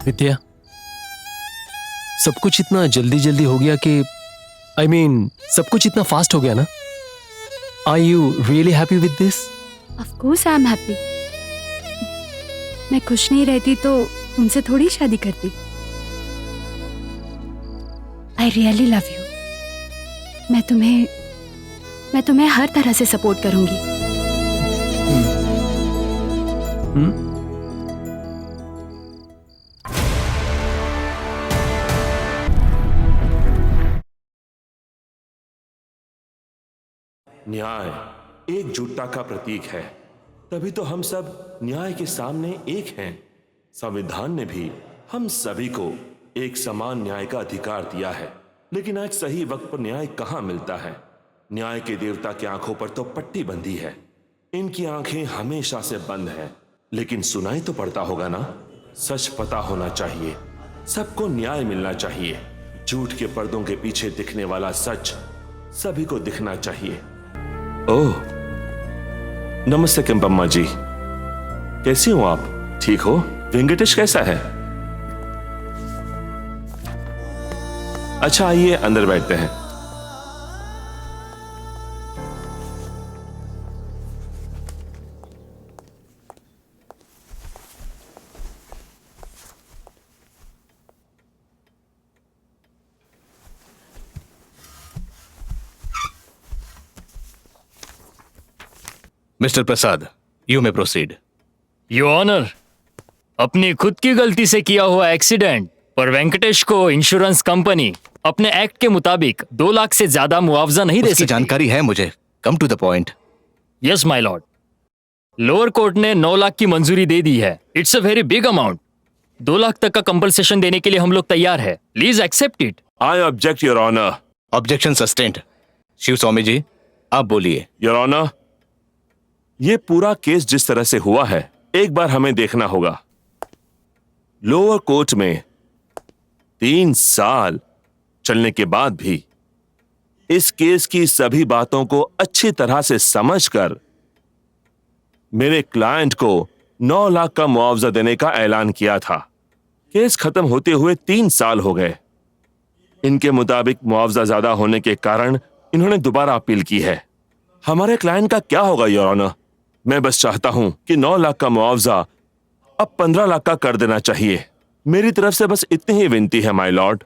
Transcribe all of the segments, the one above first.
नित्या, सब कुछ इतना जल्दी जल्दी हो गया कि सब कुछ इतना फास्ट हो गया ना। Are you really happy with this? Of course I am happy. मैं खुश नहीं रहती तो तुमसे थोड़ी शादी करती। I really love you. मैं तुम्हें हर तरह से सपोर्ट करूंगी। न्याय एकजुटता का प्रतीक है, तभी तो हम सब न्याय के सामने एक हैं। संविधान ने भी हम सभी को एक समान न्याय का अधिकार दिया है, लेकिन आज सही वक्त पर न्याय कहाँ मिलता है। न्याय के देवता की आंखों पर तो पट्टी बंधी है, इनकी आंखें हमेशा से बंद हैं, लेकिन सुनाई तो पड़ता होगा ना। सच पता होना चाहिए, सबको न्याय मिलना चाहिए। झूठ के पर्दों के पीछे दिखने वाला सच सभी को दिखना चाहिए। ओह, नमस्ते केम्पम्मा जी, कैसी हो आप? ठीक हो? वेंकटेश कैसा है? अच्छा, आइए अंदर बैठते हैं। Mister Prasad, you may proceed. Your honour, अपनी खुद की गलती से किया हुआ एक्सीडेंट पर वेंकटेश को इंश्योरेंस कंपनी अपने एक्ट के मुताबिक 2 लाख से ज्यादा मुआवजा नहीं दे सकती। जानकारी है मुझे, come to the point. Yes my lord, lower court ने 9 लाख की मंजूरी दे दी है। It's a very big amount. 2 lakh तक का कंपनसेशन देने के लिए हम लोग तैयार है। Please accept it. I object your honour. Objection sustained. Shiv Swami ji, आप बोलिए। योर ऑनर, ये पूरा केस जिस तरह से हुआ है, एक बार हमें देखना होगा। लोअर कोर्ट में 3 साल चलने के बाद भी इस केस की सभी बातों को अच्छी तरह से समझकर मेरे क्लाइंट को 9 लाख का मुआवजा देने का ऐलान किया था। केस खत्म होते हुए 3 साल हो गए। इनके मुताबिक मुआवजा ज्यादा होने के कारण इन्होंने दोबारा अपील की है। हमारे क्लाइंट का क्या होगा योर ऑनर? मैं बस चाहता हूं कि 9 लाख का मुआवजा अब 15 लाख का कर देना चाहिए। मेरी तरफ से बस इतनी ही विनती है my lord.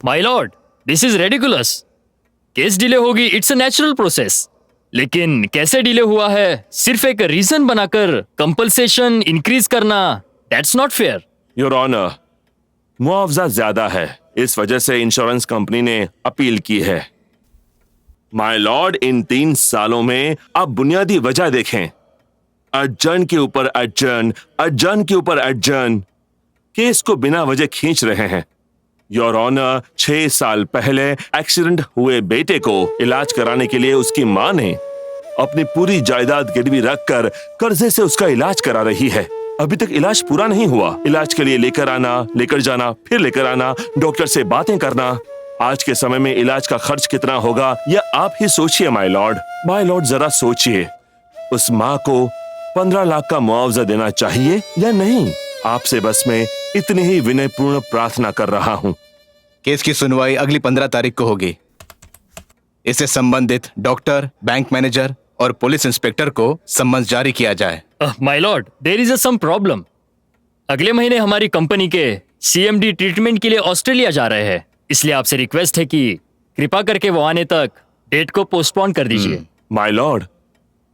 My lord, this is ridiculous. Case delay होगी, इट्स अ नेचुरल प्रोसेस। लेकिन कैसे डिले हुआ है सिर्फ एक रीजन बनाकर कंपनसेशन इंक्रीज करना, that's not fair. Your honour, मुआवजा ज्यादा है, इस वजह से इंश्योरेंस कंपनी ने अपील की है। माय लॉर्ड, इन 3 सालों में आप बुनियादी वजह देखें। अर्जन के ऊपर अर्जन, अर्जन के ऊपर अर्जन, केस को बिना वजह खींच रहे हैं। योर ऑनर, 6 साल पहले एक्सीडेंट हुए बेटे को इलाज कराने के लिए उसकी मां ने अपनी पूरी जायदाद गिरवी रखकर कर्जे से उसका इलाज करा रही है। अभी तक इलाज पूरा नहीं हुआ। इलाज के लिए लेकर आना, लेकर जाना, फिर लेकर आना, डॉक्टर से बातें करना। आज के समय में इलाज का खर्च कितना होगा यह आप ही सोचिए माय लॉर्ड। माय लॉर्ड, जरा सोचिए, उस मां को 15 लाख का मुआवजा देना चाहिए या नहीं? आपसे बस मैं इतनी ही विनयपूर्ण प्रार्थना कर रहा हूं। केस की सुनवाई अगली 15 तारीख को होगी। इससे संबंधित डॉक्टर, बैंक मैनेजर और पुलिस इंस्पेक्टर को सम्मन जारी किया जाए। My lord, there is some problem. अगले महीने हमारी कंपनी के CMD ट्रीटमेंट के लिए ऑस्ट्रेलिया जा रहे हैं, इसलिए आपसे रिक्वेस्ट है कि कृपा करके वो आने तक डेट को पोस्टपोन कर दीजिए। माय लॉर्ड,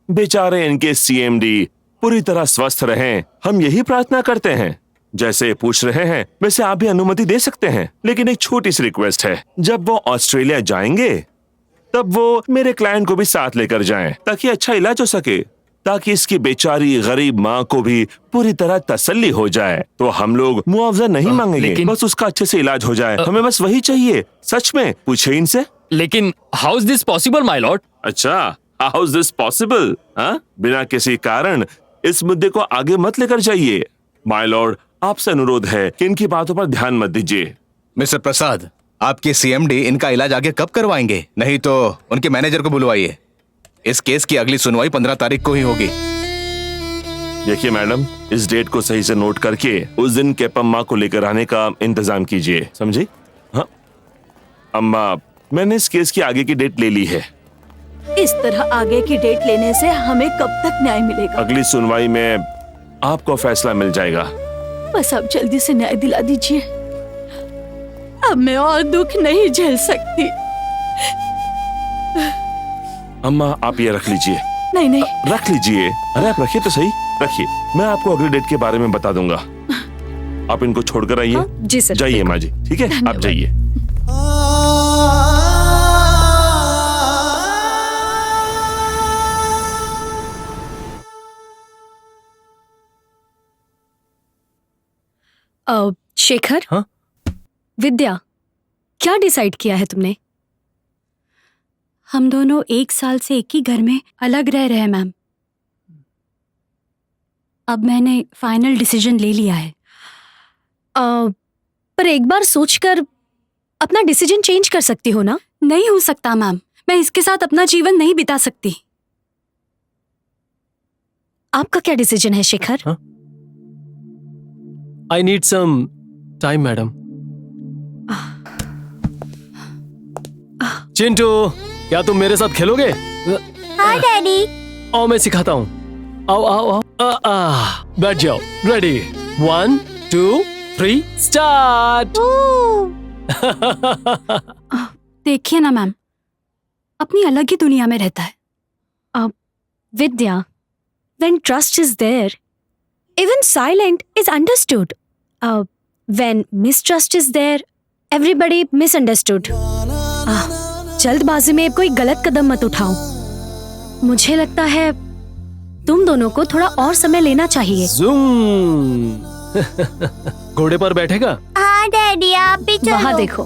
बेचारे इनके CMD पूरी तरह स्वस्थ रहें, हम यही प्रार्थना करते हैं। जैसे पूछ रहे हैं वैसे आप भी अनुमति दे सकते हैं, लेकिन एक छोटी सी रिक्वेस्ट है। जब वो ऑस्ट्रेलिया जाएंगे तब वो मेरे क्लाइंट को भी साथ लेकर जाएं, ताकि अच्छा इलाज हो सके, ताकि इसकी बेचारी गरीब माँ को भी पूरी तरह तसल्ली हो जाए। तो हम लोग मुआवजा नहीं मांगेंगे, बस उसका अच्छे से इलाज हो जाए। हमें बस वही चाहिए। सच में पूछे इनसे। लेकिन how is this possible my Lord? अच्छा, हाउ इज दिस पॉसिबल? बिना किसी कारण इस मुद्दे को आगे मत लेकर जाइए। माय लॉर्ड, आपसे अनुरोध है कि इनकी बातों पर ध्यान मत दीजिए। मिस्टर प्रसाद, आपके CMD इनका इलाज आगे कब करवाएंगे? नहीं तो उनके मैनेजर को बुलवाइए। इस केस की अगली सुनवाई 15 तारीख को ही होगी। देखिए मैडम, इस डेट को सही से नोट करके उस दिन केपम्मा को लेकर आने का इंतजाम कीजिए, समझी? हाँ अम्मा, मैंने इस केस की आगे की डेट ले ली है। इस तरह आगे की डेट लेने से हमें कब तक न्याय मिलेगा? अगली सुनवाई में आपको फैसला मिल जाएगा। बस आप जल्दी से न्याय दिला दीजिए। अब मैं और दुख नहीं झेल सकती। अम्मा आप ये रख लीजिए। नहीं नहीं, रख लीजिए। अरे आप रखिए तो सही, रखिए। मैं आपको अगली डेट के बारे में बता दूंगा। आप इनको छोड़कर आइए। हाँ, जी सर। जाइए माँ जी, ठीक है? आप जाइए। शेखर। हाँ? विद्या, क्या डिसाइड किया है तुमने? हम दोनों 1 साल से एक ही घर में अलग रह रहे हैं मैम। अब मैंने फाइनल डिसीजन ले लिया है। पर एक बार सोचकर अपना डिसीजन चेंज कर सकती हो ना? नहीं हो सकता मैम, मैं इसके साथ अपना जीवन नहीं बिता सकती। आपका क्या डिसीजन है शेखर? हाँ? I need some time, madam. Chintu, क्या तुम मेरे साथ खेलोगे? हाँ डैडी। आओ मैं सिखाता हूँ। आओ आओ आओ। बैठ जाओ। रेडी? 1 2 3 स्टार्ट। देखिए ना मैम, अपनी अलग ही दुनिया में रहता है। विद्या, when trust is there, even silent is understood. When mistrust is there, everybody misunderstood. जल्दबाजी में कोई गलत कदम मत उठाओ। मुझे लगता है तुम दोनों को थोड़ा और समय लेना चाहिए। Zoom। घोड़े पर बैठेगा? हाँ डैडी, आप भी चलो। वहाँ देखो,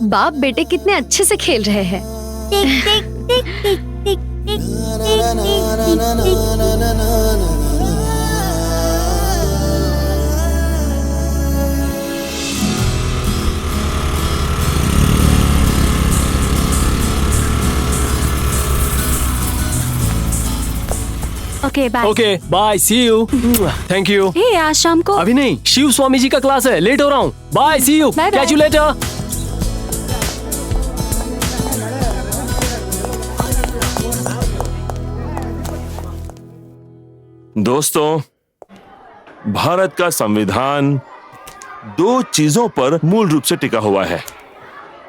बाप बेटे कितने अच्छे से खेल रहे हैं। Tick tick tick tick tick tick tick tick. Okay bye. Okay bye, see you. Thank you. Hey, आज शाम को अभी नहीं, शिव स्वामी जी का क्लास है, लेट हो रहा हूँ। Bye, see you. Bye, bye. Catch you later. दोस्तों, भारत का संविधान 2 चीजों पर मूल रूप से टिका हुआ है।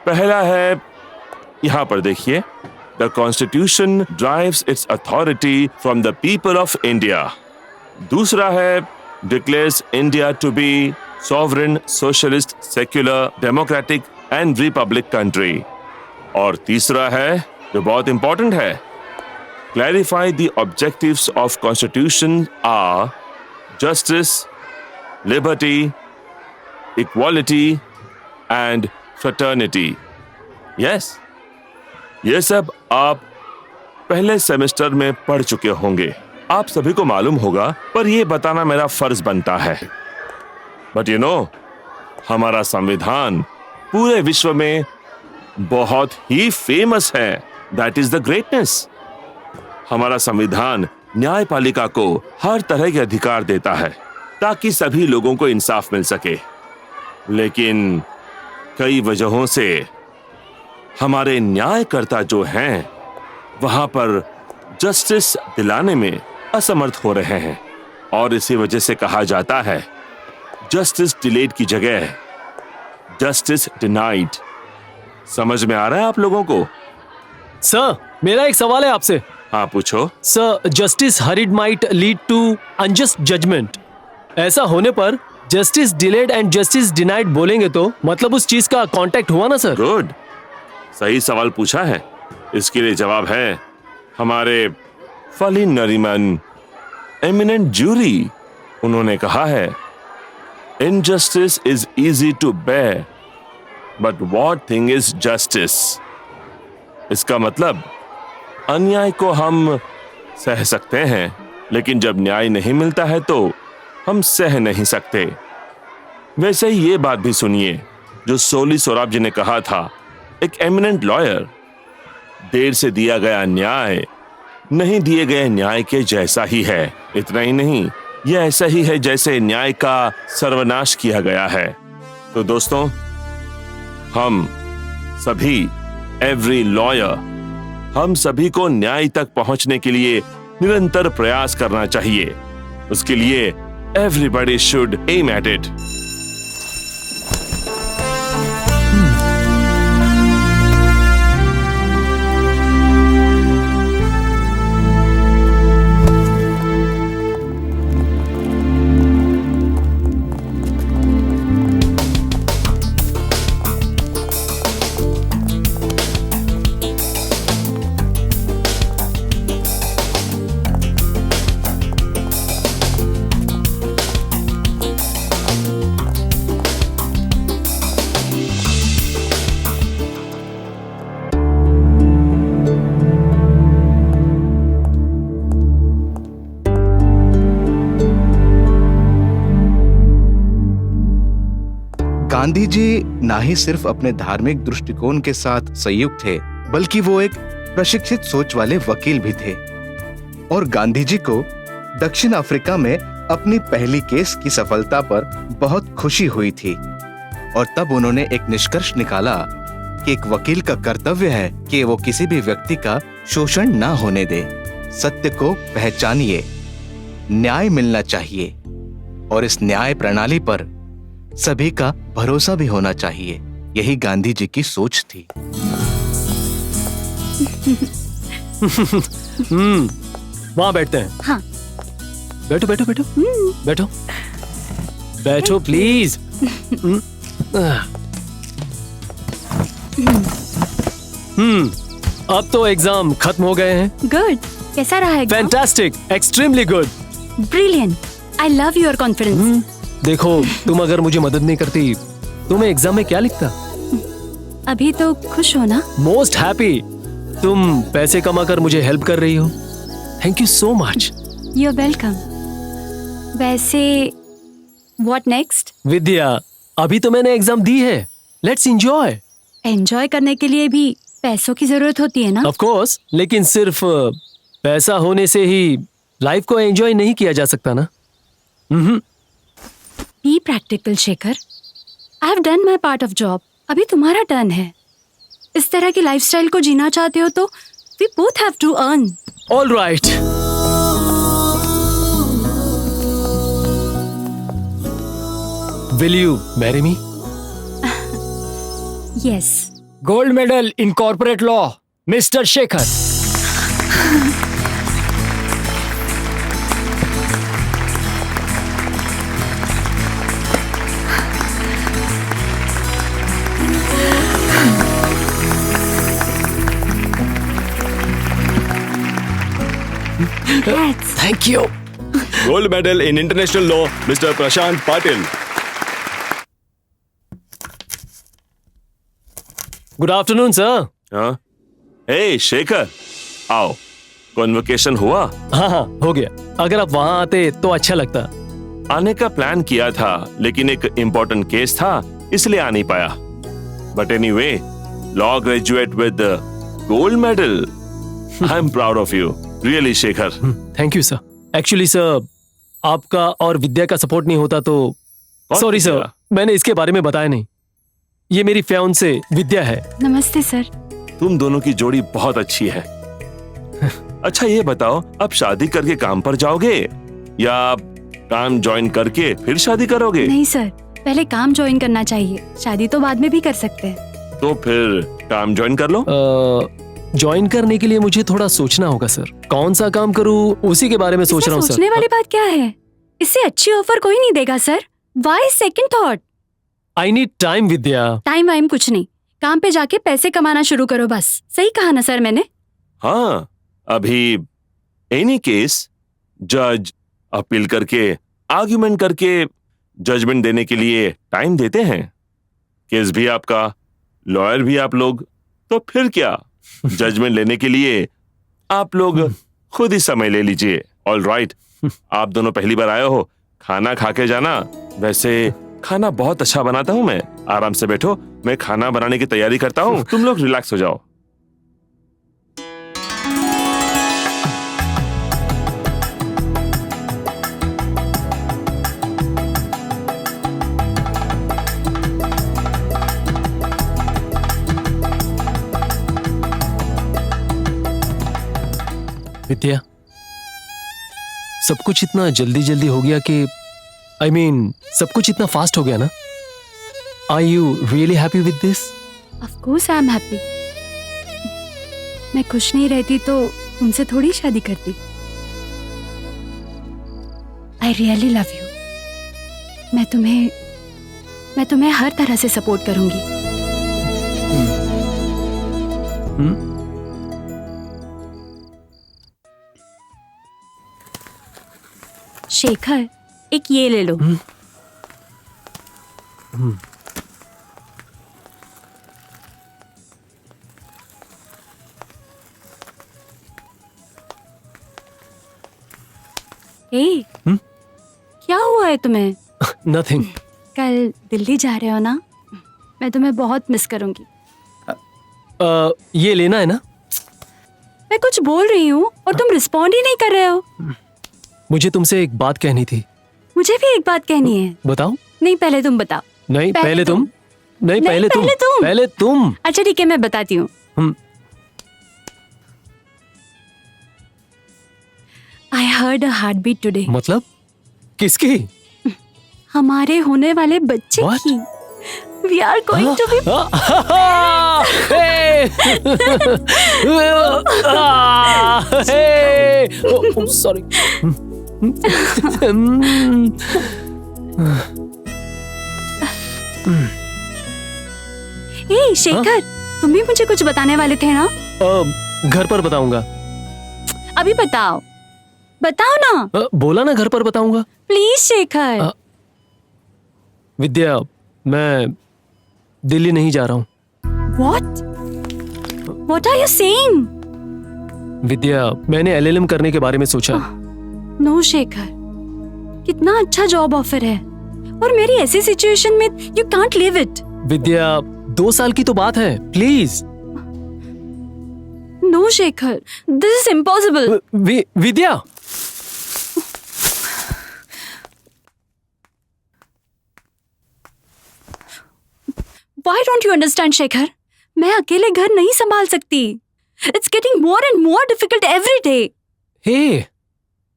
पहला है, यहां पर देखिए, the constitution drives its authority from the people of India. दूसरा है, declares India to be sovereign, socialist, secular, democratic and republic country. और तीसरा है, जो बहुत इंपॉर्टेंट है, clarify the objectives of Constitution are justice, liberty, equality and fraternity. Yes, ये सब आप पहले सेमेस्टर में पढ़ चुके होंगे। आप सभी को मालूम होगा, पर यह बताना मेरा फर्ज बनता है। बट यू नो, हमारा संविधान पूरे विश्व में बहुत ही फेमस है। That is the greatness. हमारा संविधान न्यायपालिका को हर तरह के अधिकार देता है ताकि सभी लोगों को इंसाफ मिल सके। लेकिन कई वजहों से हमारे न्यायकर्ता जो हैं, वहां पर जस्टिस दिलाने में असमर्थ हो रहे हैं। और इसी वजह से कहा जाता है, जस्टिस डिलेड की जगह जस्टिस डिनाइड। समझ में आ रहा है आप लोगों को? सर, मेरा एक सवाल है आपसे। हाँ पूछो। Sir, justice hurried might lead to unjust judgement. ऐसा होने पर justice delayed and justice denied बोलेंगे तो मतलब उस चीज का कांटेक्ट हुआ ना सर? गुड, सही सवाल पूछा है। इसके लिए जवाब है हमारे फलीन नरीमन, एमिनेंट जूरी। उन्होंने कहा है, injustice is easy to bear but what thing is justice. इसका मतलब अन्याय को हम सह सकते हैं, लेकिन जब न्याय नहीं मिलता है तो हम सह नहीं सकते। वैसे ही ये बात भी सुनिए जो सोली सोराब जी ने कहा था, एक एमिनेंट लॉयर। देर से दिया गया न्याय नहीं दिए गए न्याय के जैसा ही है। इतना ही नहीं, यह ऐसा ही है जैसे न्याय का सर्वनाश किया गया है। तो दोस्तों, हम सभी, एवरी लॉयर, हम सभी को न्याय तक पहुंचने के लिए निरंतर प्रयास करना चाहिए। उसके लिए everybody should aim at it. Gandhi ji ना ही सिर्फ अपने धार्मिक दृष्टिकोण के साथ संयुक्त थे, बल्कि वो एक प्रशिक्षित सोच वाले वकील भी थे। और गांधी जी को दक्षिण अफ्रीका में अपनी पहली केस की सफलता पर बहुत खुशी हुई थी। और तब उन्होंने एक निष्कर्ष निकाला कि एक वकील का कर्तव्य है कि वो किसी भी व्यक्ति का शोषण ना होने दे। सत्य को पहचानिए, न्याय मिलना चाहिए, और इस न्याय प्रणाली पर सभी का भरोसा भी होना चाहिए। यही गांधी जी की सोच थी। वहां बैठते हैं। हाँ। बैठो बैठो बैठो बैठो बैठो प्लीज। अब तो एग्जाम खत्म हो गए हैं। गुड। कैसा रहा exam? Fantastic, extremely good, brilliant. I love your confidence. देखो, तुम अगर मुझे मदद नहीं करती तो मैं एग्जाम में क्या लिखता? अभी तो खुश हो ना? Most happy. तुम पैसे कमाकर मुझे हेल्प कर रही हो। Thank you so much. You are welcome. वैसे व्हाट नेक्स्ट? विद्या, अभी तो मैंने एग्जाम दी है, लेट्स एंजॉय। एंजॉय करने के लिए भी पैसों की जरूरत होती है ना? ऑफ कोर्स, लेकिन सिर्फ पैसा होने से ही लाइफ को एंजॉय नहीं किया जा सकता ना। Be practical Shekhar. I have done my part of job, अभी तुम्हारा टर्न है। इस तरह की लाइफस्टाइल को जीना चाहते हो तो we both have to earn. All right. Will you marry me? Yes. Gold medal in corporate law, mister Shekhar. Thank you. Gold medal in international law, mister Prashant Patil. Good afternoon sir. हाँ, hey Shekhar, आओ। Convocation हुआ? हाँ, हो गया। अगर आप वहां आते तो अच्छा लगता। आने का प्लान किया था, लेकिन एक इम्पोर्टेंट केस था, इसलिए आ नहीं पाया। But anyway, law graduate with gold medal. I am proud of you, really Shekhar. Thank you sir. Actually sir, आपका और विद्या का सपोर्ट नहीं होता तो सॉरी सर, मैंने इसके बारे में बताया नहीं। ये मेरी फियांसे विद्या है। नमस्ते सर। तुम दोनों की जोड़ी बहुत अच्छी है। अच्छा ये बताओ, अब शादी करके काम पर जाओगे या काम ज्वाइन करके फिर शादी करोगे? नहीं सर, पहले काम ज्वाइन करना चाहिए, शादी तो बाद में भी कर सकते हैं। तो फिर काम ज्वाइन कर लो। ज्वाइन करने के लिए मुझे थोड़ा सोचना होगा सर। कौन सा काम करूं, उसी के बारे में सोच रहा हूँ सर। सोचने वाली बात क्या है? इससे अच्छी ऑफर कोई नहीं देगा sir. Why second thought? I need time Vidya. Time वाइम कुछ नहीं, काम पे जाके पैसे कमाना शुरू करो बस। सही कहा ना सर मैंने? हाँ, अभी एनी केस जज अपील करके, आर्ग्यूमेंट करके जजमेंट देने के लिए टाइम देते हैं। केस भी आपका, लॉयर भी आप लोग, तो फिर क्या, जजमेंट लेने के लिए आप लोग खुद ही समय ले लीजिए। ऑल राइट, आप दोनों पहली बार आए हो, खाना खा के जाना। वैसे खाना बहुत अच्छा बनाता हूं मैं। आराम से बैठो, मैं खाना बनाने की तैयारी करता हूं, तुम लोग रिलैक्स हो जाओ। विद्या, सब कुछ इतना जल्दी जल्दी हो गया कि सब कुछ इतना फास्ट हो गया ना. Are you really happy with this? Of course I am happy. मैं खुश नहीं रहती तो तुमसे थोड़ी शादी करती. I really love you. मैं तुम्हें हर तरह से सपोर्ट करूंगी. शेखर, एक ये ले लो. ए, क्या हुआ है तुम्हें? नथिंग. कल दिल्ली जा रहे हो ना? मैं तुम्हें बहुत मिस करूंगी. ये लेना है ना? मैं कुछ बोल रही हूँ और तुम रिस्पॉन्ड ही नहीं कर रहे हो. मुझे तुमसे एक बात कहनी थी. मुझे भी एक बात कहनी है. बताओ. नहीं, पहले तुम बताओ. नहीं, पहले पहले तुम. नहीं, नहीं, पहले तुम. पहले तुम. पहले तुम. अच्छा ठीक है, मैं बताती हूँ. I heard a heart beat today. मतलब किसकी? हमारे होने वाले बच्चे What? की. We are going to be. Sorry. ए शेखर, तुम भी मुझे कुछ बताने वाले थे ना? घर पर बताऊंगा. अभी बताओ. बताओ ना. बोला ना घर पर बताऊंगा. प्लीज शेखर. विद्या, मैं दिल्ली नहीं जा रहा हूँ. What are you saying? विद्या, मैंने एलएलएम करने के बारे में सोचा. नो शेखर, कितना अच्छा जॉब ऑफर है और मेरी ऐसी सिचुएशन में you can't leave it. Vidya, 2 साल की तो बात है. Please. No Shekhar, this is impossible. Vidya. Why don't you understand, Shekhar? मैं अकेले घर नहीं संभाल सकती. It's getting more and more difficult every day. हे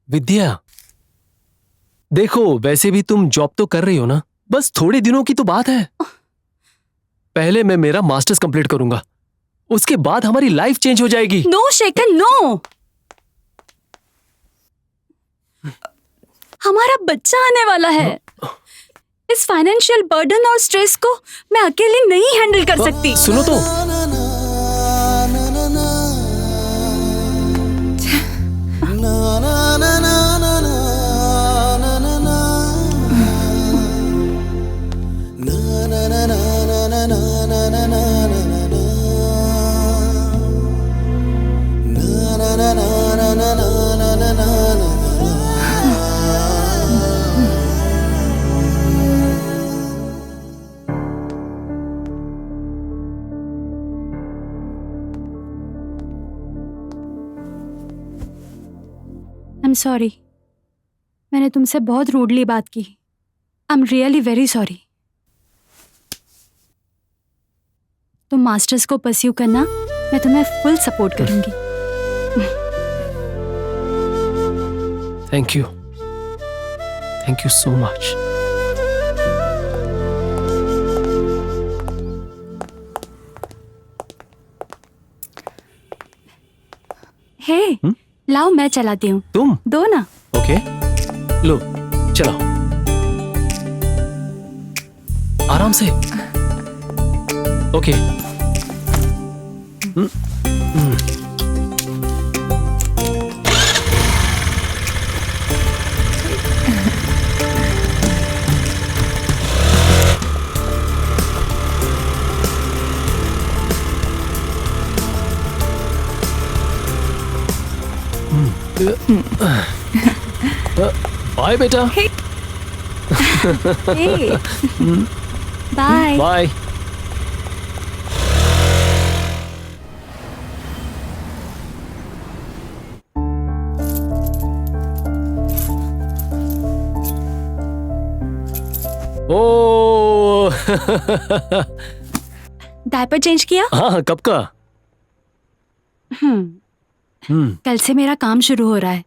विद्या, देखो वैसे भी तुम जॉब तो कर रही हो ना. बस थोड़े दिनों की तो बात है. पहले मैं मेरा मास्टर्स कंप्लीट करूंगा, उसके बाद हमारी लाइफ चेंज हो जाएगी. No, Shekhar, no. हमारा बच्चा आने वाला है. इस फाइनेंशियल बर्डन और स्ट्रेस को मैं अकेले नहीं हैंडल कर सकती. सुनो तो. I'm sorry. मैंने तुमसे बहुत रूडली बात की. I'm really very sorry. तुम मास्टर्स को परस्यू करना, मैं तुम्हें फुल सपोर्ट करूंगी. Thank you. Thank you so much. Hey, लाओ मैं चलाती हूँ. तुम दो ना. ओके. लो चलाओ. आराम से. ओके. बाय बेटा. बाय. बाय. ओ. डायपर चेंज किया? हाँ, कब का? कल से मेरा काम शुरू हो रहा है,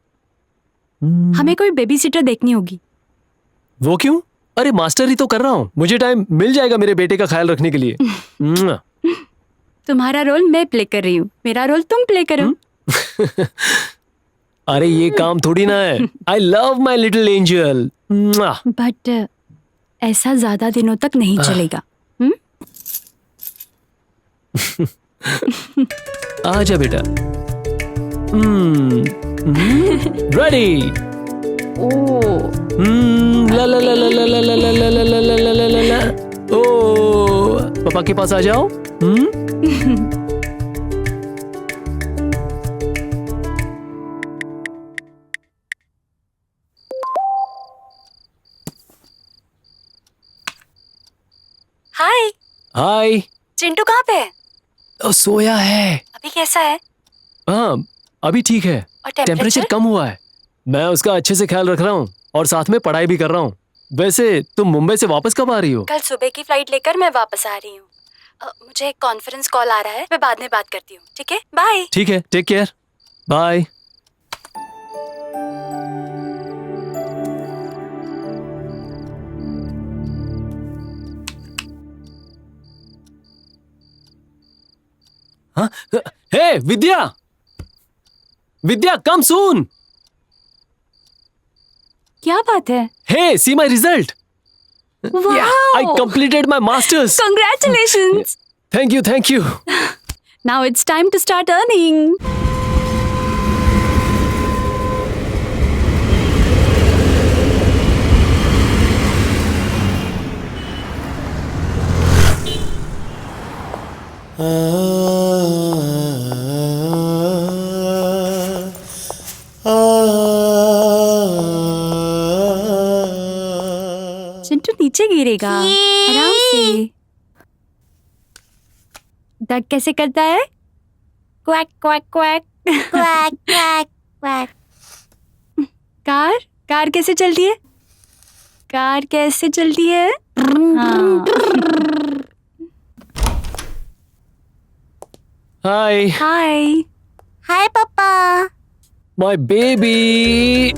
हमें कोई बेबी सिटर देखनी होगी। वो क्यों? अरे मास्टर ही तो कर रहा हूँ, मुझे टाइम मिल जाएगा मेरे बेटे का ख्याल रखने के लिए। तुम्हारा रोल मैं प्ले कर रही हूँ, मेरा रोल तुम प्ले करो। अरे ये काम थोड़ी ना है। I love my little angel. But ऐसा ज्यादा दिनों तक नहीं चलेगा। आजा बेटा। रेडी। ओ ला ला ला ला ला ला ला ला ला ला ला ला ला ला ला। ओ पापा के पास आ जाओ। हाय, हाय। चिंटू कहाँ पे है? सोया है। अभी कैसा है? हाँ अभी ठीक है, और टेम्परेचर कम हुआ है। मैं उसका अच्छे से ख्याल रख रहा हूँ और साथ में पढ़ाई भी कर रहा हूँ। वैसे तुम मुंबई से वापस कब आ रही हो? कल सुबह की फ्लाइट लेकर मैं वापस आ रही हूँ। मुझे एक कॉन्फ्रेंस कॉल आ रहा है, मैं बाद में बात करती हूँ। ठीक है, बाय। ठीक है, टेक केयर, बाय। हाँ? हे विद्या, विद्या कम सून। क्या बात है? Hey see my result. I completed my masters. Congratulations! Thank you, thank you. Now it's time to start earning. Chintu नीचे गिरेगा, आराम से। डक कैसे करता है? Quack quack quack quack quack quack. Car car कैसे चलती है? कार कैसे चलती है? हाँ। Hi hi. Hi, Papa. My baby.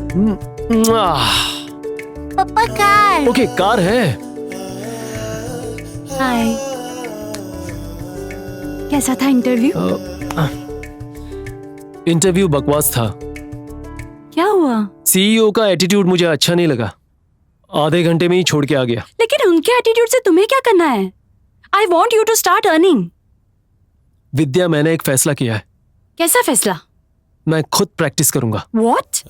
Papa car. Okay car है। हाय। कैसा था इंटरव्यू? इंटरव्यू बकवास था। क्या हुआ? सीईओ का एटीट्यूड मुझे अच्छा नहीं लगा, आधे घंटे में ही छोड़ के आ गया। लेकिन उनके एटीट्यूड से तुम्हें क्या करना है? I want you to start earning. Vidya, मैंने एक फैसला किया है। कैसा फैसला? मैं खुद प्रैक्टिस करूंगा। What?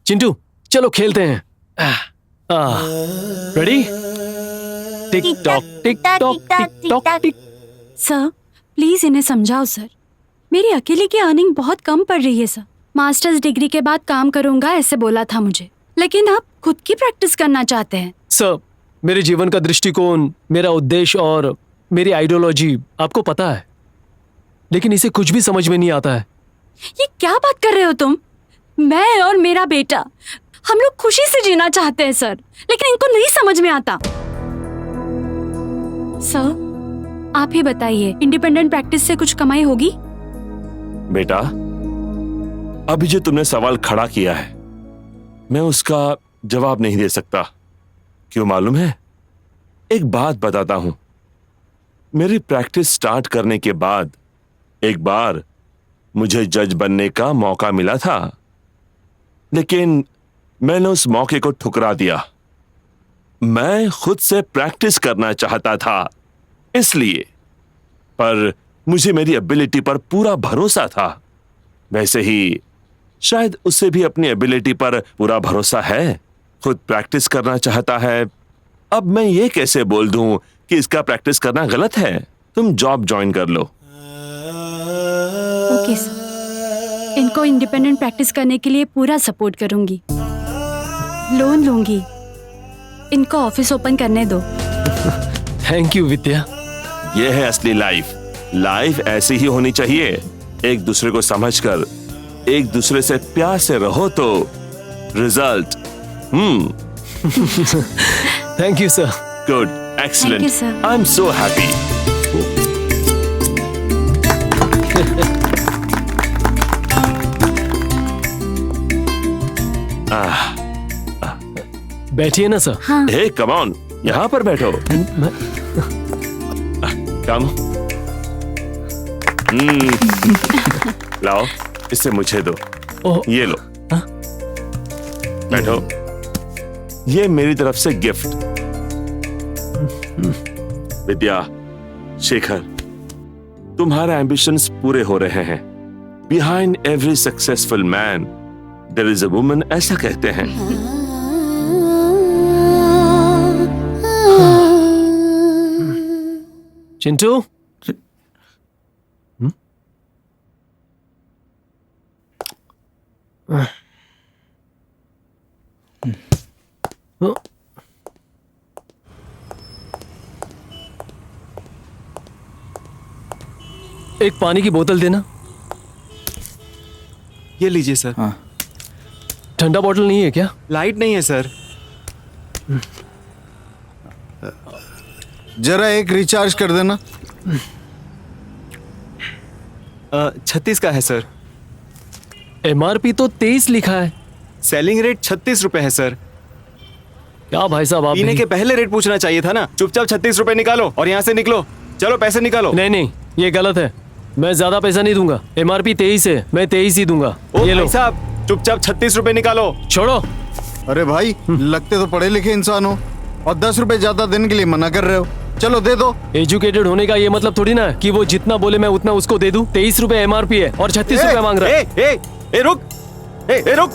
चिंटू चलो खेलते हैं। Ready? Tick tock tick tock tick tock tick. Sir please इन्हें समझाओ सर, मेरी अकेले की अर्निंग बहुत कम पड़ रही है सर। मास्टर्स डिग्री के बाद काम करूंगा ऐसे बोला था मुझे, लेकिन आप खुद की प्रैक्टिस करना चाहते हैं। सर मेरे जीवन का दृष्टिकोण, मेरा उद्देश्य और मेरी आइडियोलॉजी आपको पता है, लेकिन इसे कुछ भी समझ में नहीं आता है। ये क्या बात कर रहे हो तुम? मैं और मेरा बेटा, हम लोग खुशी से जीना चाहते हैं सर, लेकिन इनको नहीं समझ में आता। सर आप ही बताइए, इंडिपेंडेंट प्रैक्टिस से कुछ कमाई होगी? बेटा, अभी जो तुमने सवाल खड़ा किया है, मैं उसका जवाब नहीं दे सकता। क्यों मालूम है? एक बात बताता हूं। मेरी प्रैक्टिस स्टार्ट करने के बाद एक बार मुझे जज बनने का मौका मिला था, लेकिन मैंने उस मौके को ठुकरा दिया। मैं खुद से प्रैक्टिस करना चाहता था इसलिए, पर मुझे मेरी एबिलिटी पर पूरा भरोसा था। वैसे ही शायद उसे भी अपनी एबिलिटी पर पूरा भरोसा है। खुद प्रैक्टिस करना चाहता है। अब मैं ये कैसे बोल दूं कि इसका प्रैक्टिस करना गलत है? तुम जॉब ज्वाइन कर लो। ओके सर, इनको इंडिपेंडेंट प्रैक्टिस करने के लिए पूरा सपोर्ट करूंगी। लोन लूंगी, इनको ऑफिस ओपन करने दो। थैंक यू विद्या। ये है असली लाइफ। लाइफ ऐसी ही होनी चाहिए। एक दूसरे को समझकर, एक दूसरे से प्यार से रहो तो result. Thank you sir. Good. Excellent. sir. I'm so happy. बैठिए ना सर। Hey, come on. यहाँ पर बैठो। Come. लाओ, इसे मुझे दो। ओह, ये लो। बैठो। ये मेरी तरफ से गिफ्ट। विद्या, शेखर, तुम्हारे एम्बिशंस पूरे हो रहे हैं। Behind every successful man there is a woman, ऐसा कहते हैं। चिंटू, एक पानी की बोतल देना। ये लीजिए सर। ठंडा बोतल नहीं है क्या? लाइट नहीं है सर। जरा एक रिचार्ज कर देना। 36 का है सर। एमआरपी तो 23 लिखा है। सेलिंग रेट 36 रुपए है सर। क्या भाई साहब आप पीने भी- के पहले रेट पूछना चाहिए था ना। चुपचाप 36 रुपए निकालो और यहाँ से निकलो। चलो पैसे निकालो। नहीं नहीं, ये गलत है। मैं ज्यादा पैसा नहीं दूंगा। एमआरपी 23 है, मैं 23 ही दूंगा। ओ ये लो। भाई साहब, चुपचाप 36 रुपए निकालो। छोड़ो। अरे भाई, लगते तो पढ़े लिखे इंसान हो और 10 रुपए ज्यादा देने के लिए मना कर रहे हो। चलो दे दो। एजुकेटेड होने का ये मतलब थोड़ी ना है कि वो जितना बोले मैं उतना उसको दे दूं। 23 रुपए एमआरपी है और 36 रुपए मांग रहा है। रुक। रुक।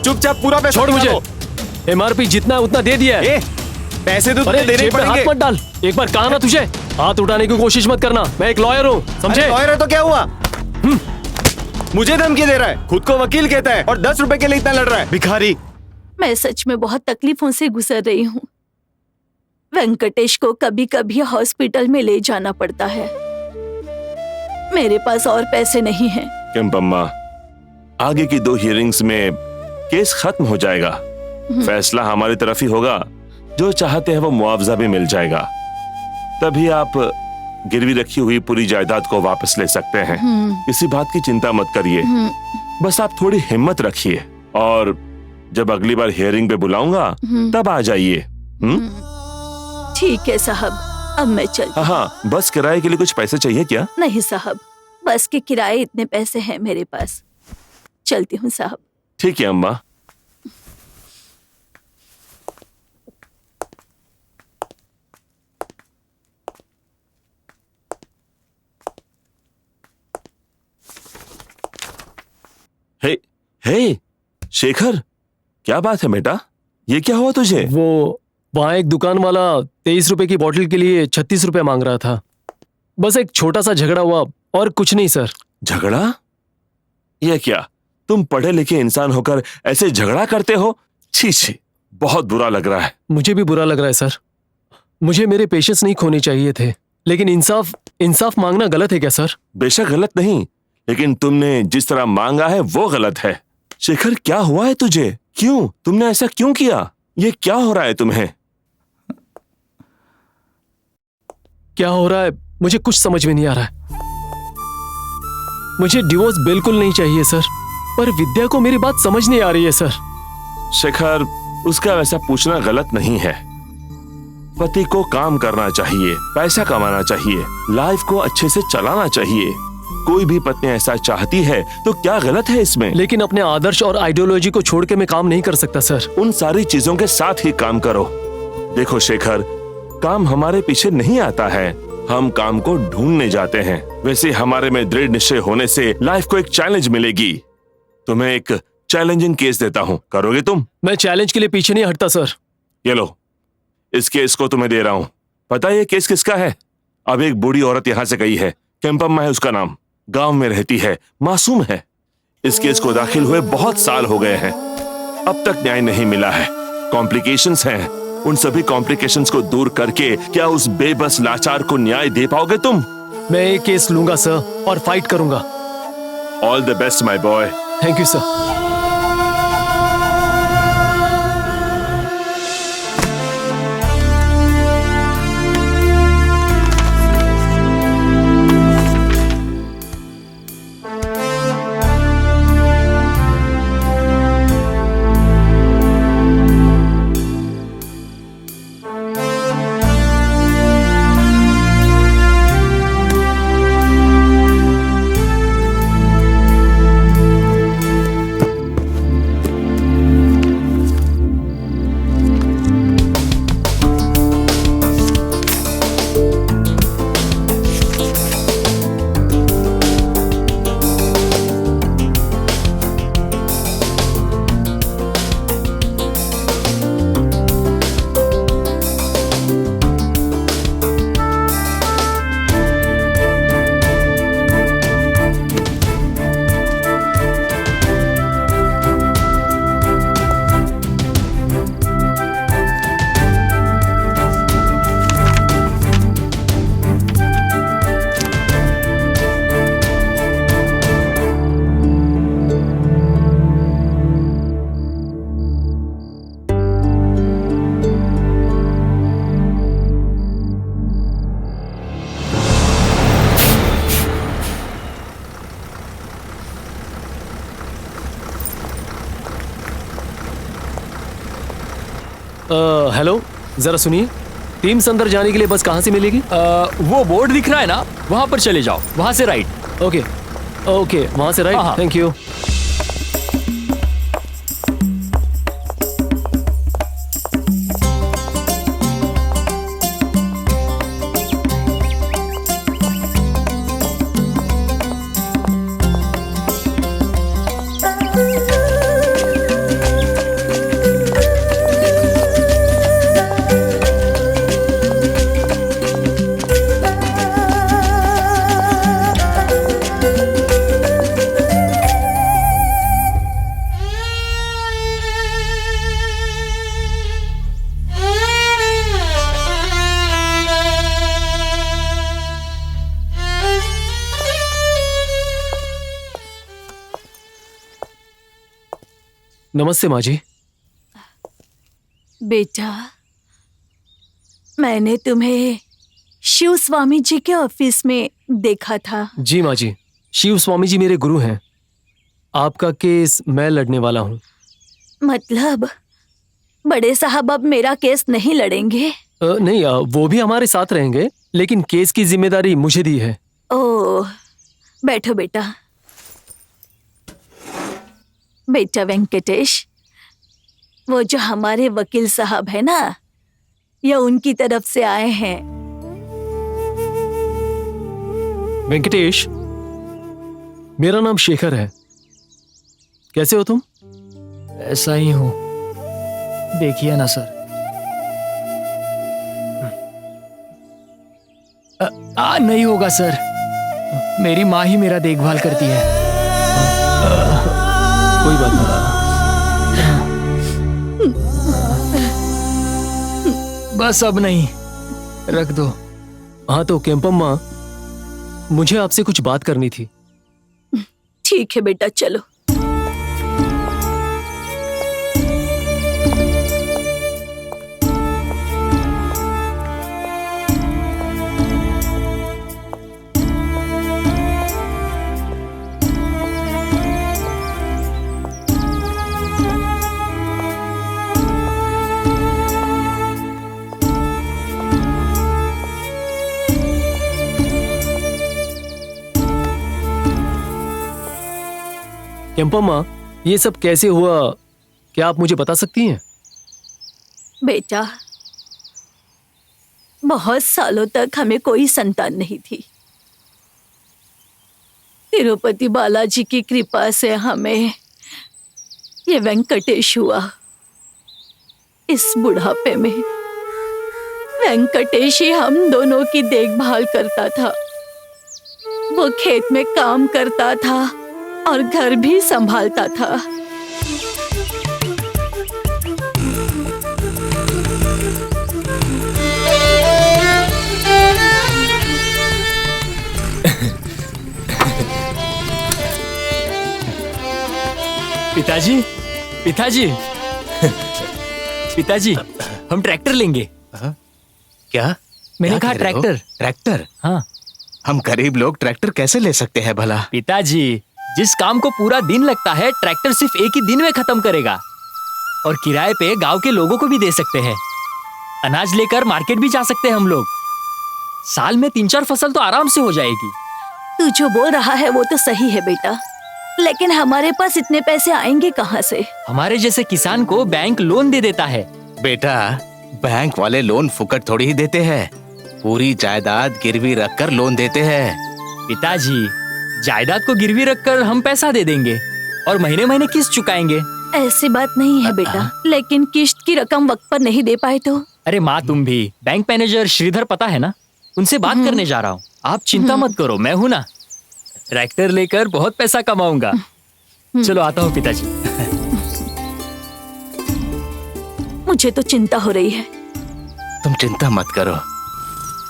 चुपचाप पूरा पैसा छोड़ मुझे। निकालो। एमआरपी जितना है उतना दे दिया है। पैसे तो अरे तुझे देने जेब में पड़ेंगे। हाथ मत डाल। एक बार कहा ना तुझे, हाथ उठाने की कोशिश मत करना। मैं एक लॉयर हूँ, समझे? अरे लॉयर है तो क्या हुआ? मुझे धमकी दे रहा है, खुद को वकील कहता है और 10 रुपए के लिए इतना लड़ रहा है। भिखारी। मैं सच में बहुत तकलीफों से गुजर रही हूँ। वेंकटेश को कभी कभी हॉस्पिटल में ले जाना पड़ता है। मेरे पास और पैसे नहीं हैं। केम्पम्मा, आगे की 2 हियरिंग्स में केस खत्म हो जाएगा। फैसला हमारी तरफ ही होगा। जो चाहते हैं वो मुआवजा भी मिल जाएगा। तभी आप गिरवी रखी हुई पूरी जायदाद को वापस ले सकते हैं। किसी बात की चिंता मत करिए, बस आप थोड़ी हिम्मत रखिए और जब अगली बार हियरिंग पे बुलाऊंगा तब आ जाइए। ठीक है साहब, अब मैं चल। हाँ, बस किराए के लिए कुछ पैसे चाहिए क्या? नहीं साहब, बस के किराए इतने पैसे हैं मेरे पास। चलती हूँ साहब। ठीक है अम्मा। हे, हे, शेखर, क्या बात है बेटा? ये क्या हुआ तुझे? वो वहां एक दुकान वाला 23 रुपए की बोतल के लिए 36 रुपए मांग रहा था। बस एक छोटा सा झगड़ा हुआ और कुछ नहीं सर। झगड़ा? ये क्या, तुम पढ़े लिखे इंसान होकर ऐसे झगड़ा करते हो? छी छी, बहुत बुरा लग रहा है। मुझे भी बुरा लग रहा है सर। मुझे मेरे पेशेंस नहीं खोने चाहिए थे, लेकिन इंसाफ मांगना गलत है क्या सर? बेशक गलत नहीं, लेकिन तुमने जिस तरह मांगा है वो गलत है। शेखर, क्या हुआ है तुझे? क्यों? तुमने ऐसा क्यों किया? ये क्या हो रहा है तुम्हें? क्या हो रहा है मुझे कुछ समझ में नहीं आ रहा है। मुझे डिवोर्स बिल्कुल नहीं चाहिए सर, पर विद्या को मेरी बात समझ नहीं आ रही है सर। शेखर, उसका वैसा पूछना गलत नहीं है। पति को काम करना चाहिए, पैसा कमाना चाहिए, लाइफ को अच्छे से चलाना चाहिए। कोई भी पत्नी ऐसा चाहती है तो क्या गलत है इसमें? लेकिन अपने आदर्श और आइडियोलॉजी को छोड़ के मैं काम नहीं कर सकता सर। उन सारी चीजों के साथ ही काम करो। देखो शेखर, काम हमारे पीछे नहीं आता है, हम काम को ढूंढने जाते हैं। वैसे हमारे में दृढ़ निश्चय होने से लाइफ को एक चैलेंज मिलेगी। तुम्हें एक चैलेंजिंग केस देता हूँ, करोगे तुम? मैं चैलेंज के लिए पीछे नहीं हटता सर। ये लो, इस केस को तुम्हें दे रहा हूँ। पता है ये केस किसका है? अब एक बूढ़ी औरत यहाँ से गई है, केम्पम्मा है उसका नाम, गांव में रहती है, मासूम है। इस केस को दाखिल हुए बहुत साल हो गए हैं, अब तक न्याय नहीं मिला है। कॉम्प्लिकेशंस हैं, उन सभी कॉम्प्लिकेशंस को दूर करके क्या उस बेबस लाचार को न्याय दे पाओगे तुम? मैं एक केस लूंगा सर और फाइट करूंगा। All the best my boy. Thank you sir. Hello, जरा सुनिए, टीम्स अंदर जाने के लिए बस कहाँ से मिलेगी? वो बोर्ड दिख रहा है ना, वहां पर चले जाओ, वहां से राइट। ओके ओके, वहाँ से हाँ, राइट, हाँ। Thank you. नमस्ते माँ जी। बेटा, मैंने तुम्हें शिव स्वामी जी के ऑफिस में देखा था। जी माँ जी, शिव स्वामी जी मेरे गुरु हैं। आपका केस मैं लड़ने वाला हूँ। मतलब बड़े साहब अब मेरा केस नहीं लड़ेंगे? नहीं, वो भी हमारे साथ रहेंगे, लेकिन केस की जिम्मेदारी मुझे दी है। ओह, बैठो बेटा। बेटा वेंकटेश, वो जो हमारे वकील साहब है ना, ये उनकी तरफ से आए हैं। वेंकटेश, मेरा नाम शेखर है। कैसे हो तुम? ऐसा ही हूँ, देखिए ना सर। नहीं होगा सर, मेरी माँ ही मेरा देखभाल करती है। कोई बात नहीं। बस अब नहीं, रख दो। हाँ तो केम्पम्मा, मुझे आपसे कुछ बात करनी थी। ठीक है बेटा, चलो। केम्पम्मा, ये सब कैसे हुआ, क्या आप मुझे बता सकती हैं? बेटा, बहुत सालों तक हमें कोई संतान नहीं थी। तिरुपति बालाजी की कृपा से हमें ये वेंकटेश हुआ। इस बुढ़ापे में वेंकटेश ही हम दोनों की देखभाल करता था। वो खेत में काम करता था और घर भी संभालता था। पिताजी, पिताजी, पिताजी, हम ट्रैक्टर लेंगे। क्या? मैंने क्या कहा कह रहे हो? ट्रैक्टर। ट्रैक्टर? हाँ हम गरीब लोग ट्रैक्टर कैसे ले सकते हैं भला? पिताजी, जिस काम को पूरा दिन लगता है, ट्रैक्टर सिर्फ एक ही दिन में खत्म करेगा। और किराए पे गांव के लोगों को भी दे सकते हैं। अनाज लेकर मार्केट भी जा सकते हैं हम लोग। साल में 3-4 फसल तो आराम से हो जाएगी। तू जो बोल रहा है वो तो सही है बेटा, लेकिन हमारे पास इतने पैसे आएंगे कहाँ से? हमारे जैसे किसान को बैंक लोन दे देता है। बेटा, बैंक वाले लोन फुकट थोड़ी ही देते हैं, पूरी जायदाद गिरवी रखकर लोन देते हैं। पिताजी, जायदाद को गिरवी रखकर हम पैसा दे देंगे और महीने महीने किस्त चुकाएंगे। ऐसी बात नहीं है बेटा, लेकिन किस्त की रकम वक्त पर नहीं दे पाए तो? अरे माँ, तुम भी। बैंक मैनेजर श्रीधर पता है ना, उनसे बात करने जा रहा हूँ। आप चिंता मत करो, मैं हूं ना। ट्रैक्टर लेकर बहुत पैसा कमाऊंगा। चलो आता हूँ पिताजी। मुझे तो चिंता हो रही है। तुम चिंता मत करो,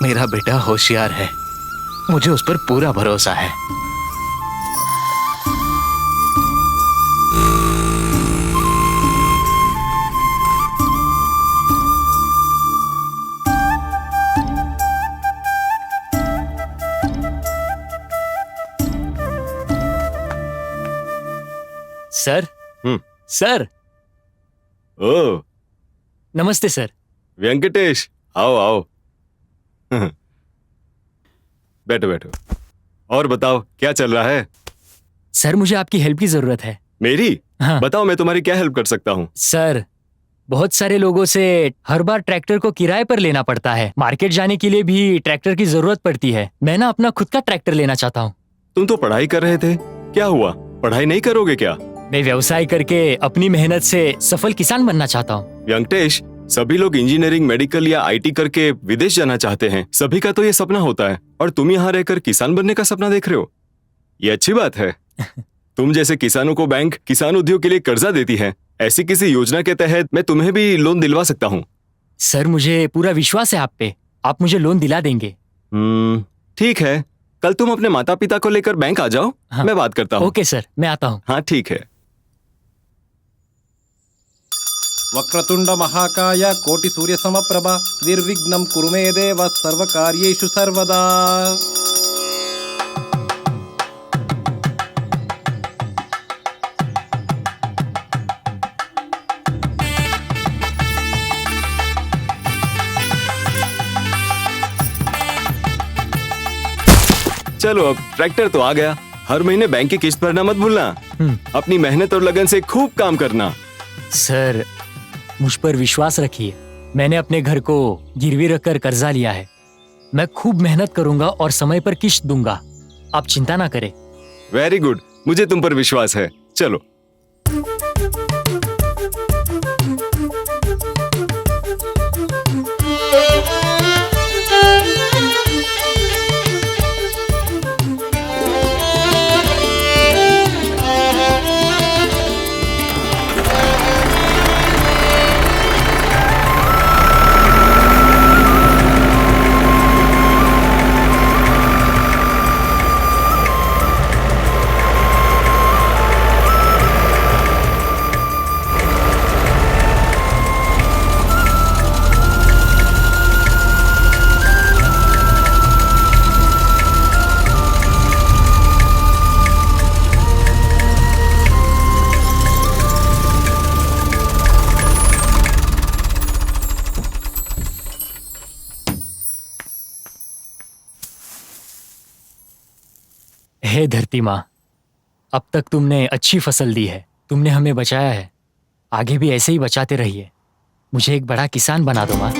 मेरा बेटा होशियार है, मुझे उस पर पूरा भरोसा है। सर, सर, ओ, नमस्ते सर। वेंकटेश, आओ आओ। बैठो बैठो। और बताओ क्या चल रहा है? सर मुझे आपकी हेल्प की जरूरत है। मेरी? हाँ। बताओ, मैं तुम्हारी क्या हेल्प कर सकता हूँ? सर बहुत सारे लोगों से हर बार ट्रैक्टर को किराए पर लेना पड़ता है। मार्केट जाने के लिए भी ट्रैक्टर की जरूरत पड़ती है। मैं ना अपना खुद का ट्रैक्टर लेना चाहता हूँ। तुम तो पढ़ाई कर रहे थे, क्या हुआ? पढ़ाई नहीं करोगे क्या? मैं व्यवसाय करके अपनी मेहनत से सफल किसान बनना चाहता हूँ। वेंकटेश, सभी लोग इंजीनियरिंग, मेडिकल या आईटी करके विदेश जाना चाहते हैं। सभी का तो ये सपना होता है, और तुम यहाँ रहकर किसान बनने का सपना देख रहे हो। ये अच्छी बात है। तुम जैसे किसानों को बैंक किसान उद्योग के लिए कर्जा देती है। ऐसी किसी योजना के तहत मैं तुम्हें भी लोन दिलवा सकता हूँ। सर मुझे पूरा विश्वास है आप पे, आप मुझे लोन दिला देंगे। ठीक है, कल तुम अपने माता पिता को लेकर बैंक आ जाओ। हाँ। मैं बात करता हूँ। ओके सर, मैं आता हूँ। हाँ ठीक है। वक्रतुंड महाकाय कोटि सूर्य समप्रभा निर्विघ्नं कुरु मे देव सर्वकार्येषु सर्वदा। चलो, अब ट्रैक्टर तो आ गया। हर महीने बैंक की किस्त भरना मत भूलना। अपनी मेहनत और लगन से खूब काम करना। सर मुझ पर विश्वास रखिए, मैंने अपने घर को गिरवी रखकर कर्जा लिया है। मैं खूब मेहनत करूंगा और समय पर किश्त दूंगा, आप चिंता ना करें। वेरी गुड, मुझे तुम पर विश्वास है। चलो। हे धरती माँ, अब तक तुमने अच्छी फसल दी है, तुमने हमें बचाया है, आगे भी ऐसे ही बचाते रहिए। मुझे एक बड़ा किसान बना दो माँ।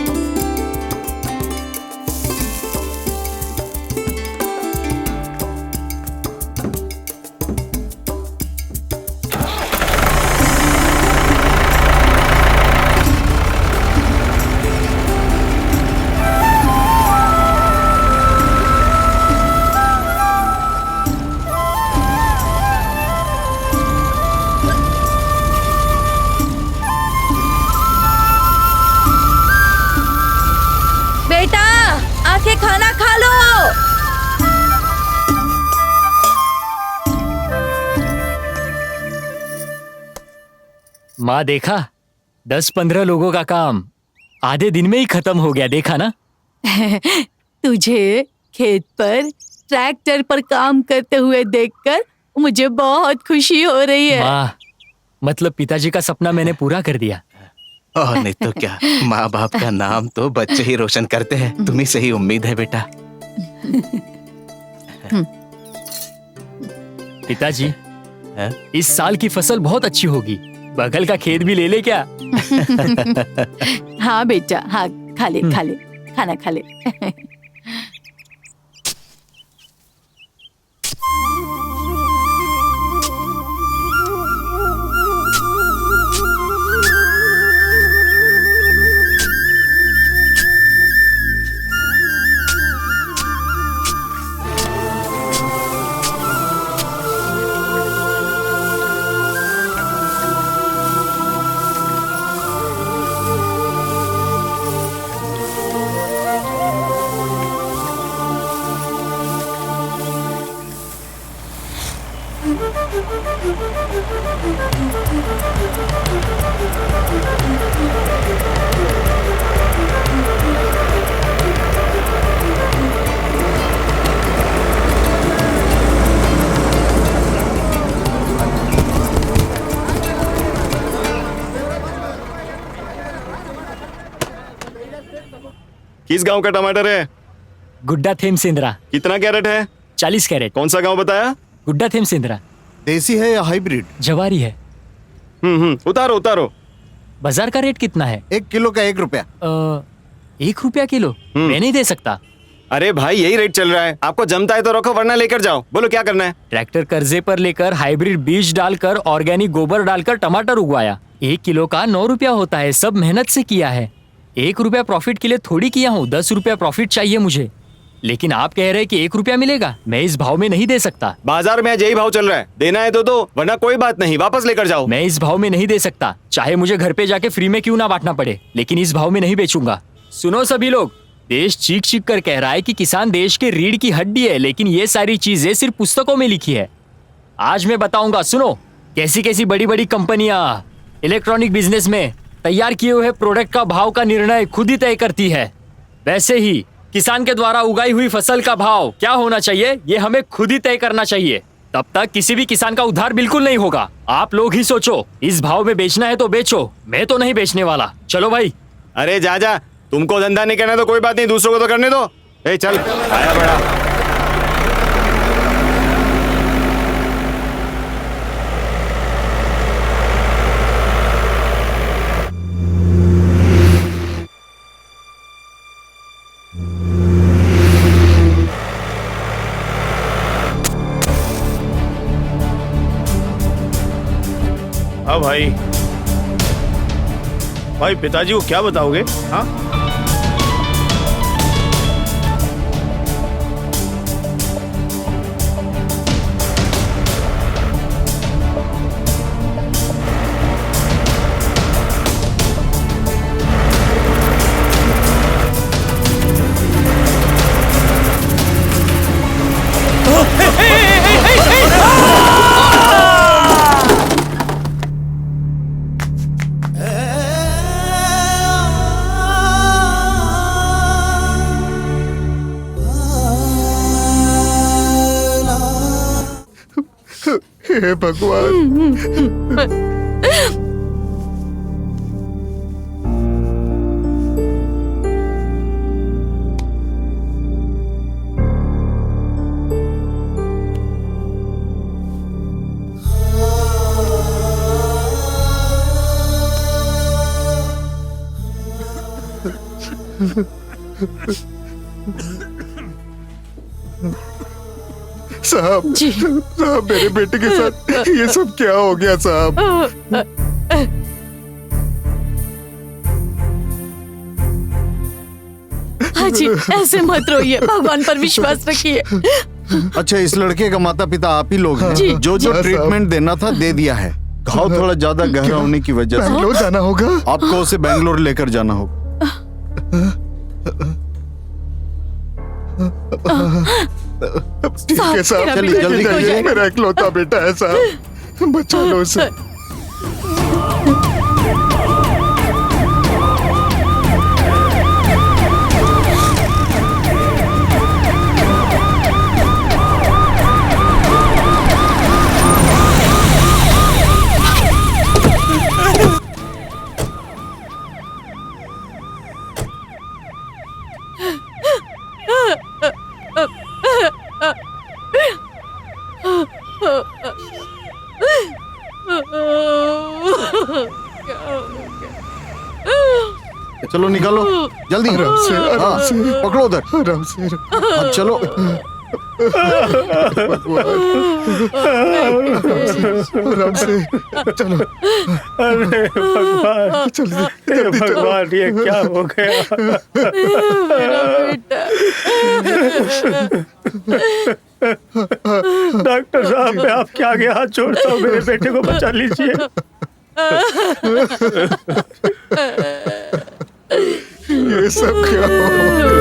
बेटा आके खाना खा लो। माँ देखा, 10-15 लोगों का काम आधे दिन में ही खत्म हो गया, देखा ना। तुझे खेत पर ट्रैक्टर पर काम करते हुए देखकर मुझे बहुत खुशी हो रही है। माँ, मतलब पिताजी का सपना मैंने पूरा कर दिया। और नहीं तो क्या, माँ बाप का नाम तो बच्चे ही रोशन करते हैं। तुम्ही से ही उम्मीद है बेटा। पिताजी, है? इस साल की फसल बहुत अच्छी होगी, बगल का खेत भी ले ले क्या? हाँ बेटा, हाँ खा ले खा ले, खाना खा ले। किस गांव का टमाटर है? गुड्डा थेम सिंद्रा। कितना कैरेट है? 40 कैरेट। कौन सा गांव बताया? गुड्डा थेम सिंद्रा। देसी है या हाइब्रिड? जवारी है। उतारो उतारो। बाजार का रेट कितना है? 1 किलो का 1 रुपया। 1 रुपया किलो? मैं नहीं दे सकता। अरे भाई यही रेट चल रहा है, आपको जमता है तो रखो वरना लेकर जाओ। बोलो क्या करना है? ट्रैक्टर कर्जे पर लेकर हाइब्रिड बीज डालकर ऑर्गेनिक गोबर डालकर टमाटर उगवाया। 1 किलो का 9 रुपया होता है, सब मेहनत से किया है। 1 रुपया प्रॉफिट के लिए थोड़ी किया हूँ, 10 रुपया प्रॉफिट चाहिए मुझे। लेकिन आप कह रहे हैं कि 1 रुपया मिलेगा, मैं इस भाव में नहीं दे सकता। बाजार में आज यही भाव चल रहा है, देना है तो दो, वरना कोई बात नहीं, वापस लेकर जाओ। मैं इस भाव में नहीं दे सकता, चाहे मुझे घर पे जाके फ्री में क्यों ना बांटना पड़े, लेकिन इस भाव में नहीं बेचूंगा। सुनो सभी लोग, देश चीख चीख कर कह रहा है कि किसान देश के रीढ़ की हड्डी है, लेकिन ये सारी चीजें सिर्फ पुस्तकों में लिखी है। आज मैं बताऊंगा, सुनो, कैसी कैसी बड़ी बड़ी कंपनियां इलेक्ट्रॉनिक बिजनेस में तैयार किए हुए प्रोडक्ट का भाव का निर्णय खुद ही तय करती है। वैसे ही किसान के द्वारा उगाई हुई फसल का भाव क्या होना चाहिए, ये हमें खुद ही तय करना चाहिए। तब तक किसी भी किसान का उद्धार बिल्कुल नहीं होगा। आप लोग ही सोचो, इस भाव में बेचना है तो बेचो, मैं तो नहीं बेचने वाला। चलो भाई। अरे जा जा, तुमको धंधा नहीं करना तो कोई बात नहीं, दूसरों को तो करने दो। ए चल, आया बड़ा। हाँ भाई, भाई पिताजी को क्या बताओगे? हाँ, हे भगवान। साहब जी। साहब, मेरे बेटे के साथ ये सब क्या हो गया साहब? हाँ जी, ऐसे मत रोइए, भगवान पर विश्वास रखिए। अच्छा, इस लड़के का माता पिता आप ही लोग हैं? जी। जो जो ट्रीटमेंट देना था दे दिया है। घाव थोड़ा ज्यादा गहरा होने की वजह से बैंगलोर जाना होगा। आपको उसे बैंगलोर लेकर जाना होगा। ठीक है साहब, चलिए जल्दी कीजिए। मेरा इकलौता बेटा है साहब, बचा लो उसे। चलो निकालो जल्दी। आराम से, आराम हाँ, से। पकड़ो उधर। आराम से। हाँ, चलो। आराम से चलो। अरे भगवान, जल्दी भगवान, ये क्या हो गया? डॉक्टर साहब, मैं आपके आगे हाथ जोड़ता हूँ, मेरे बेटे को बचा लीजिए। ये सब क्या हो गया?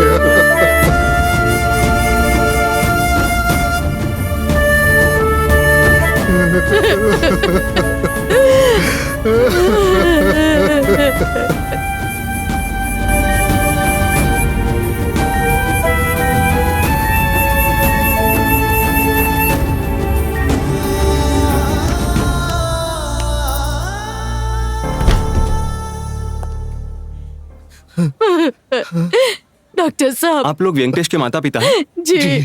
डॉक्टर साहब। आप लोग वेंकटेश के माता पिता हैं? जी।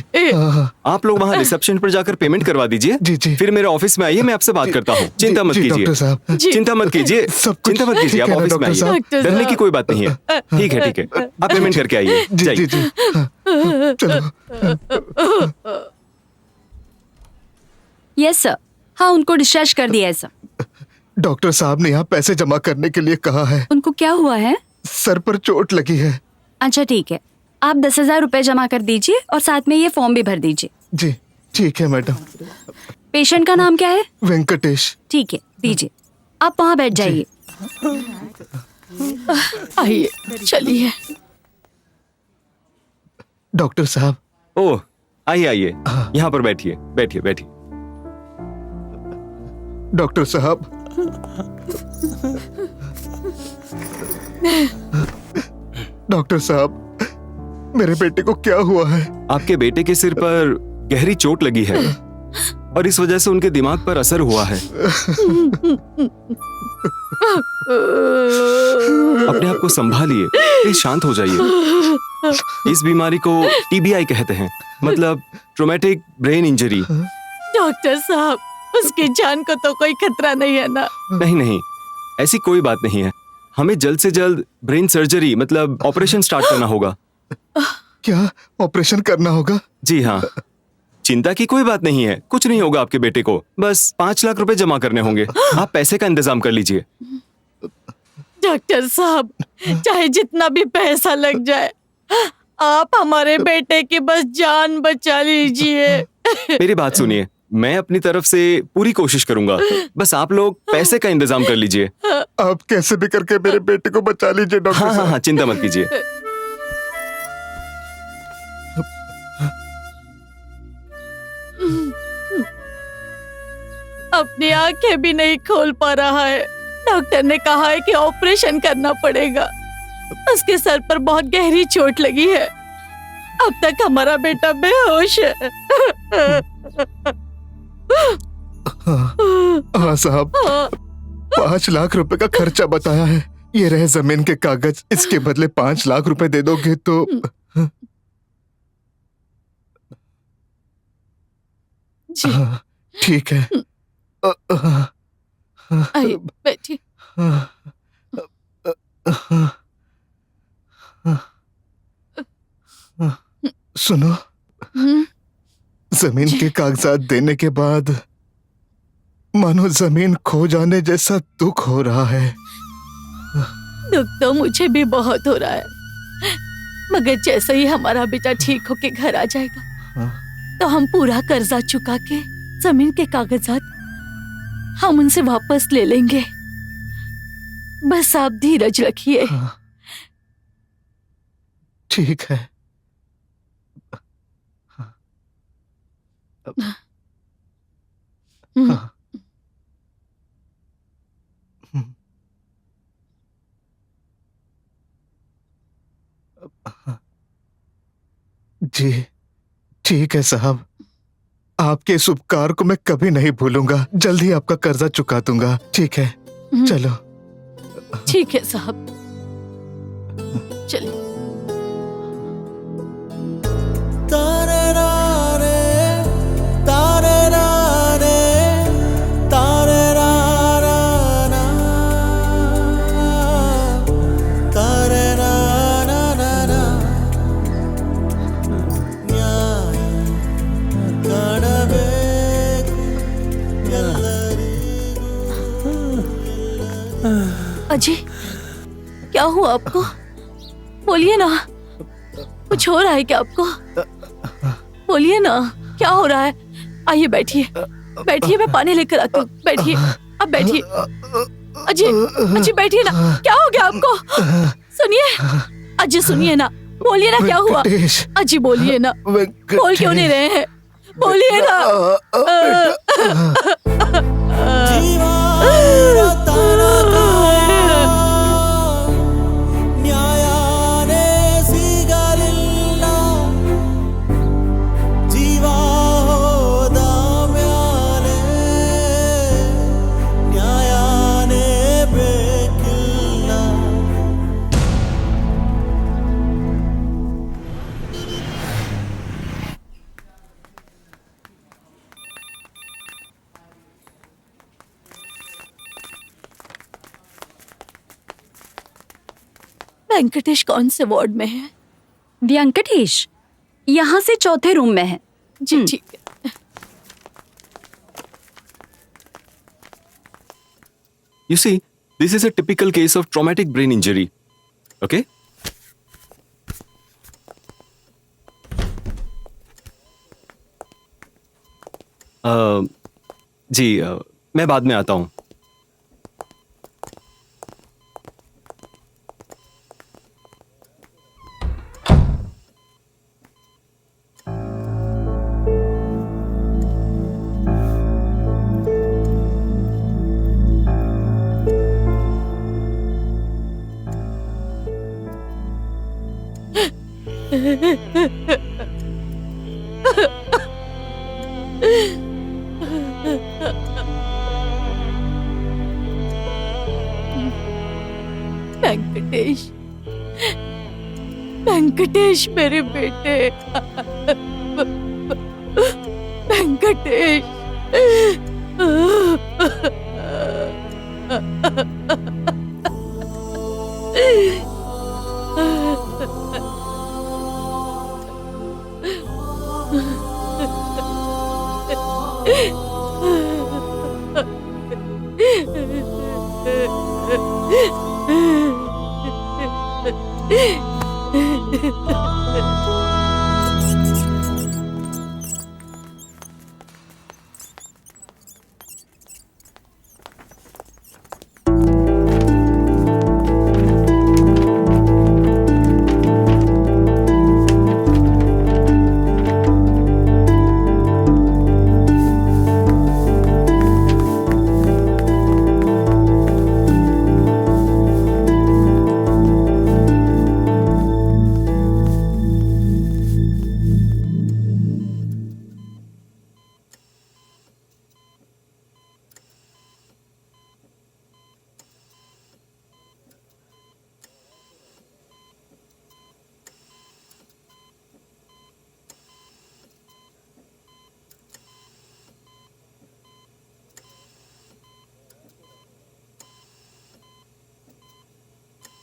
आप लोग वहाँ रिसेप्शन पर जाकर पेमेंट करवा दीजिए। जी। फिर मेरे ऑफिस में आइए, मैं आपसे बात करता हूँ। चिंता मत कीजिए डॉक्टर साहब। चिंता मत कीजिए, चिंता मत कीजिए। आप ऑफिस में आइए, डरने की कोई बात नहीं है। ठीक है, आप पेमेंट करके आइए। जी। चलो। Yes sir. हाँ, उनको डिस्चार्ज कर दिया है सर। डॉक्टर साहब ने यहाँ पैसे जमा करने के लिए कहा है। उनको क्या हुआ है? सर पर चोट लगी है। अच्छा ठीक है, आप 10,000 रुपए जमा कर दीजिए और साथ में ये फॉर्म भी भर दीजिए। जी ठीक है मैडम। पेशेंट का नाम क्या है? वेंकटेश। ठीक है, दीजिए। आप वहाँ बैठ जाइए। आइए, चलिए। डॉक्टर साहब। ओह, आइए, यहाँ पर बैठिए। डॉक्टर साहब। डॉक्टर साहब, मेरे बेटे को क्या हुआ है? आपके बेटे के सिर पर गहरी चोट लगी है और इस वजह से उनके दिमाग पर असर हुआ है। अपने आप को संभालिए, प्लीज शांत हो जाइए। इस बीमारी को TBI कहते हैं, मतलब ट्रोमेटिक ब्रेन इंजरी। डॉक्टर साहब, उसकी जान को तो कोई खतरा नहीं है ना? नहीं, ऐसी कोई बात नहीं है। हमें जल्द से जल्द ब्रेन सर्जरी मतलब ऑपरेशन स्टार्ट करना होगा। क्या ऑपरेशन करना होगा? जी हाँ, चिंता की कोई बात नहीं है, कुछ नहीं होगा आपके बेटे को। बस 5 लाख रुपए जमा करने होंगे। आप पैसे का इंतजाम कर लीजिए। डॉक्टर साहब, चाहे जितना भी पैसा लग जाए, आप हमारे बेटे की बस जान बचा लीजिए। मेरी बात सुनिए, मैं अपनी तरफ से पूरी कोशिश करूंगा, बस आप लोग पैसे का इंतजाम कर लीजिए। आप कैसे भी करके मेरे बेटे को बचा लीजिए डॉक्टर साहब। हाँ, चिंता मत कीजिए। अपनी आंखें भी नहीं खोल पा रहा है। डॉक्टर ने कहा है कि ऑपरेशन करना पड़ेगा। उसके सर पर बहुत गहरी चोट लगी है। अब तक हमारा बेटा बेहोश है। हाँ साहब, 5 लाख रुपए का खर्चा बताया है। ये रहे जमीन के कागज, इसके बदले 5 लाख रुपए दे दोगे तो। जी ठीक है। आइए, बैठिए। सुनो, जमीन के कागजात देने के बाद मानो जमीन खो जाने जैसा दुख हो रहा है। दुख तो मुझे भी बहुत हो रहा है, मगर जैसे ही हमारा बेटा ठीक होके घर आ जाएगा तो हम पूरा कर्जा चुका के जमीन के कागजात हम उनसे वापस ले लेंगे। बस आप धीरज रखिए। ठीक है। जी ठीक है साहब, आपके इस उपकार को मैं कभी नहीं भूलूंगा। जल्दी आपका कर्जा चुका दूंगा। ठीक है, चलो। ठीक है साहब, चलिए। अजी, क्या हुआ आपको? बोलिए ना, कुछ हो रहा है क्या आपको? बोलिए ना, क्या हो रहा है? आइए बैठिए, बैठिए, मैं पानी लेकर आती हूँ। बैठिए, अब बैठिए। अजी, अजी बैठिए ना, क्या हो गया आपको? सुनिए, अजी सुनिए ना, बोलिए ना क्या हुआ? अजी बोलिए ना, बोल क्यों नहीं रहे हैं? बोलिए ना। वेंकटेश कौन से वार्ड में है? व्यंकटेश यहाँ से चौथे रूम में है। जी ठीक है। You see, this is a typical case of traumatic brain injury. Okay? जी मैं बाद में आता हूँ। वेंकटेश, वेंकटेश मेरे बेटे, वेंकटेश।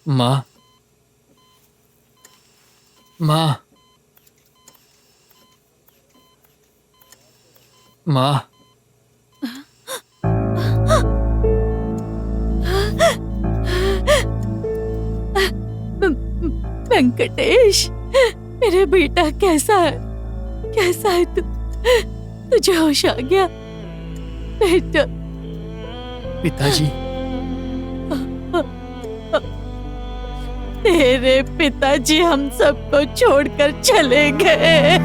माँ, माँ, माँ, वेंकटेश मेरे बेटा कैसा है? कैसा है तू? तुझे होश आ गया बेटा? पिताजी, तेरे पिताजी हम सबको छोड़कर चले गए।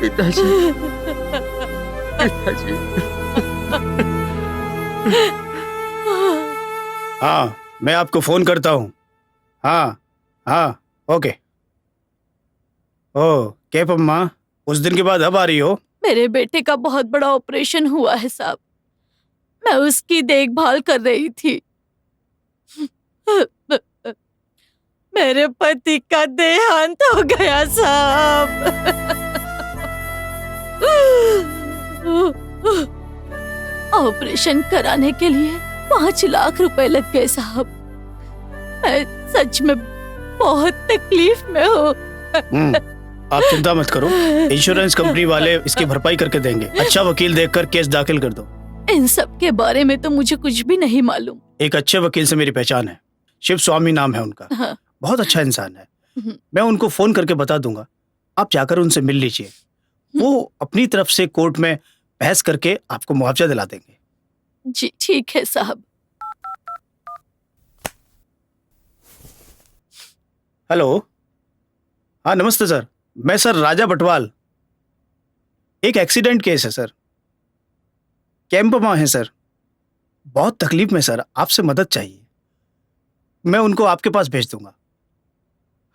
पिताजी, पिताजी। हाँ, मैं आपको फोन करता हूँ। हाँ हाँ, ओके। ओ केपम्मा, उस दिन के बाद अब आ रही हो? मेरे बेटे का बहुत बड़ा ऑपरेशन हुआ है साहब, मैं उसकी देखभाल कर रही थी। मेरे पति का देहांत हो गया साहब। ऑपरेशन कराने के लिए 5 लाख रुपए लग गए साहब। मैं सच में बहुत तकलीफ में हूँ। आप चिंता मत करो, इंश्योरेंस कंपनी वाले इसकी भरपाई करके देंगे। अच्छा वकील देखकर केस दाखिल कर दो। इन सब के बारे में तो मुझे कुछ भी नहीं मालूम। एक अच्छे वकील से मेरी पहचान है, शिव स्वामी नाम है उनका। हाँ। बहुत अच्छा इंसान है, मैं उनको फोन करके बता दूंगा। आप जाकर उनसे मिल लीजिए, वो अपनी तरफ से कोर्ट में बहस करके आपको मुआवजा दिला देंगे। जी ठीक है साहब। हेलो, हाँ नमस्ते सर, मैं सर राजा बटवाल। एक एक्सीडेंट केस है सर, कैंप में है सर, बहुत तकलीफ में सर, आपसे मदद चाहिए। मैं उनको आपके पास भेज दूंगा।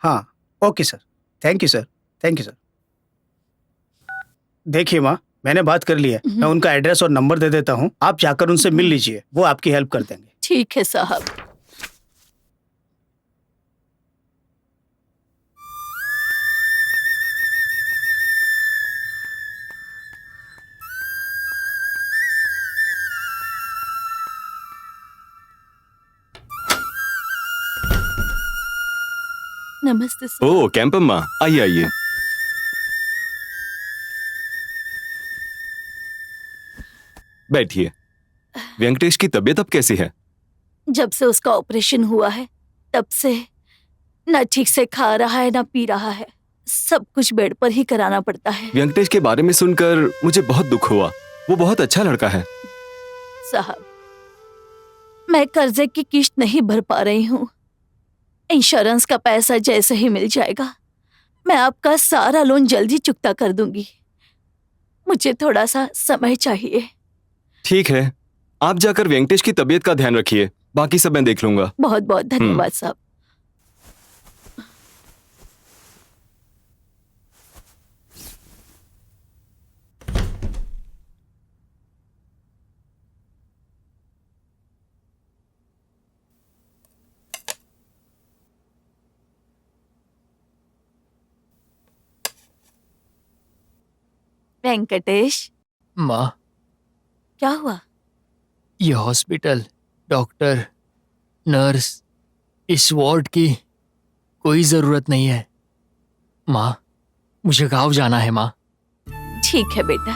हाँ okay sir, thank you sir, thank you sir. देखिए माँ, मैंने बात कर ली है, मैं उनका एड्रेस और नंबर दे देता हूँ, आप जाकर उनसे मिल लीजिए, वो आपकी हेल्प कर देंगे। ठीक है साहब। नमस्ते सर। ओ कैंपम्मा, आइए आइए। बैठिए। वेंकटेश की तबीयत अब कैसी है? जब से उसका ऑपरेशन हुआ है तब से न ठीक से खा रहा है न पी रहा है, सब कुछ बेड पर ही कराना पड़ता है। वेंकटेश के बारे में सुनकर मुझे बहुत दुख हुआ। वो बहुत अच्छा लड़का है। साहब, मैं कर्जे की किश्त नहीं भर पा रही हूँ। इंश्योरेंस का पैसा जैसे ही मिल जाएगा मैं आपका सारा लोन जल्दी चुकता कर दूंगी। मुझे थोड़ा सा समय चाहिए। ठीक है, आप जाकर वेंकटेश की तबीयत का ध्यान रखिए, बाकी सब मैं देख लूंगा। बहुत बहुत धन्यवाद साहब। वेंकटेश, माँ, क्या हुआ? ये हॉस्पिटल, डॉक्टर, नर्स, इस वार्ड की कोई जरूरत नहीं है। माँ, मुझे गांव जाना है माँ। ठीक है बेटा,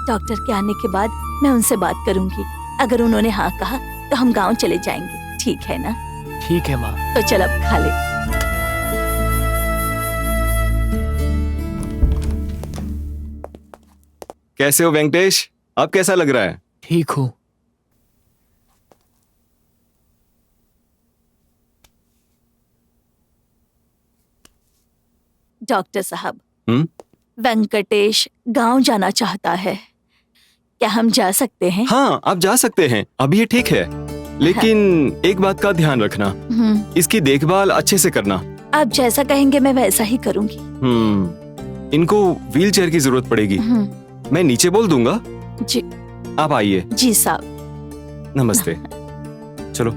डॉक्टर के आने के बाद मैं उनसे बात करूंगी। अगर उन्होंने हाँ कहा तो हम गांव चले जाएंगे, ठीक है ना? ठीक है माँ। तो चल अब खा ले। कैसे हो वेंकटेश? अब कैसा लग रहा है? ठीक हूँ। डॉक्टर साहब, वेंकटेश गांव जाना चाहता है, क्या हम जा सकते हैं? हाँ, आप जा सकते हैं, अभी ये ठीक है। लेकिन एक बात का ध्यान रखना, इसकी देखभाल अच्छे से करना। आप जैसा कहेंगे मैं वैसा ही करूंगी। इनको व्हीलचेयर की जरूरत पड़ेगी। मैं नीचे बोल दूंगा। जी। आप आइए। जी साहब। नमस्ते। चलो।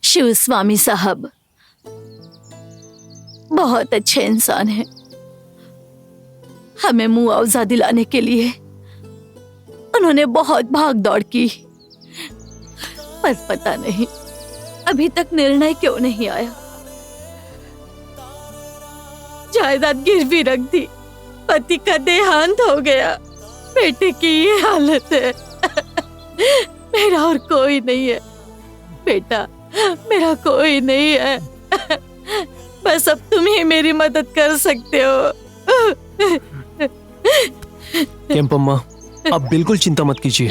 शिव स्वामी साहब बहुत अच्छे इंसान हैं। हमें मुआवजा दिलाने के लिए उन्होंने बहुत भाग दौड़ की, पर पता नहीं अभी तक निर्णय क्यों नहीं आया। जायदाद गिरवी रख दी, पति का देहांत हो गया, बेटे की ये हालत है। मेरा और कोई नहीं है बेटा, मेरा कोई नहीं है। बस अब तुम ही मेरी मदद कर सकते हो। केम्पम्मा, आप बिल्कुल चिंता मत कीजिए।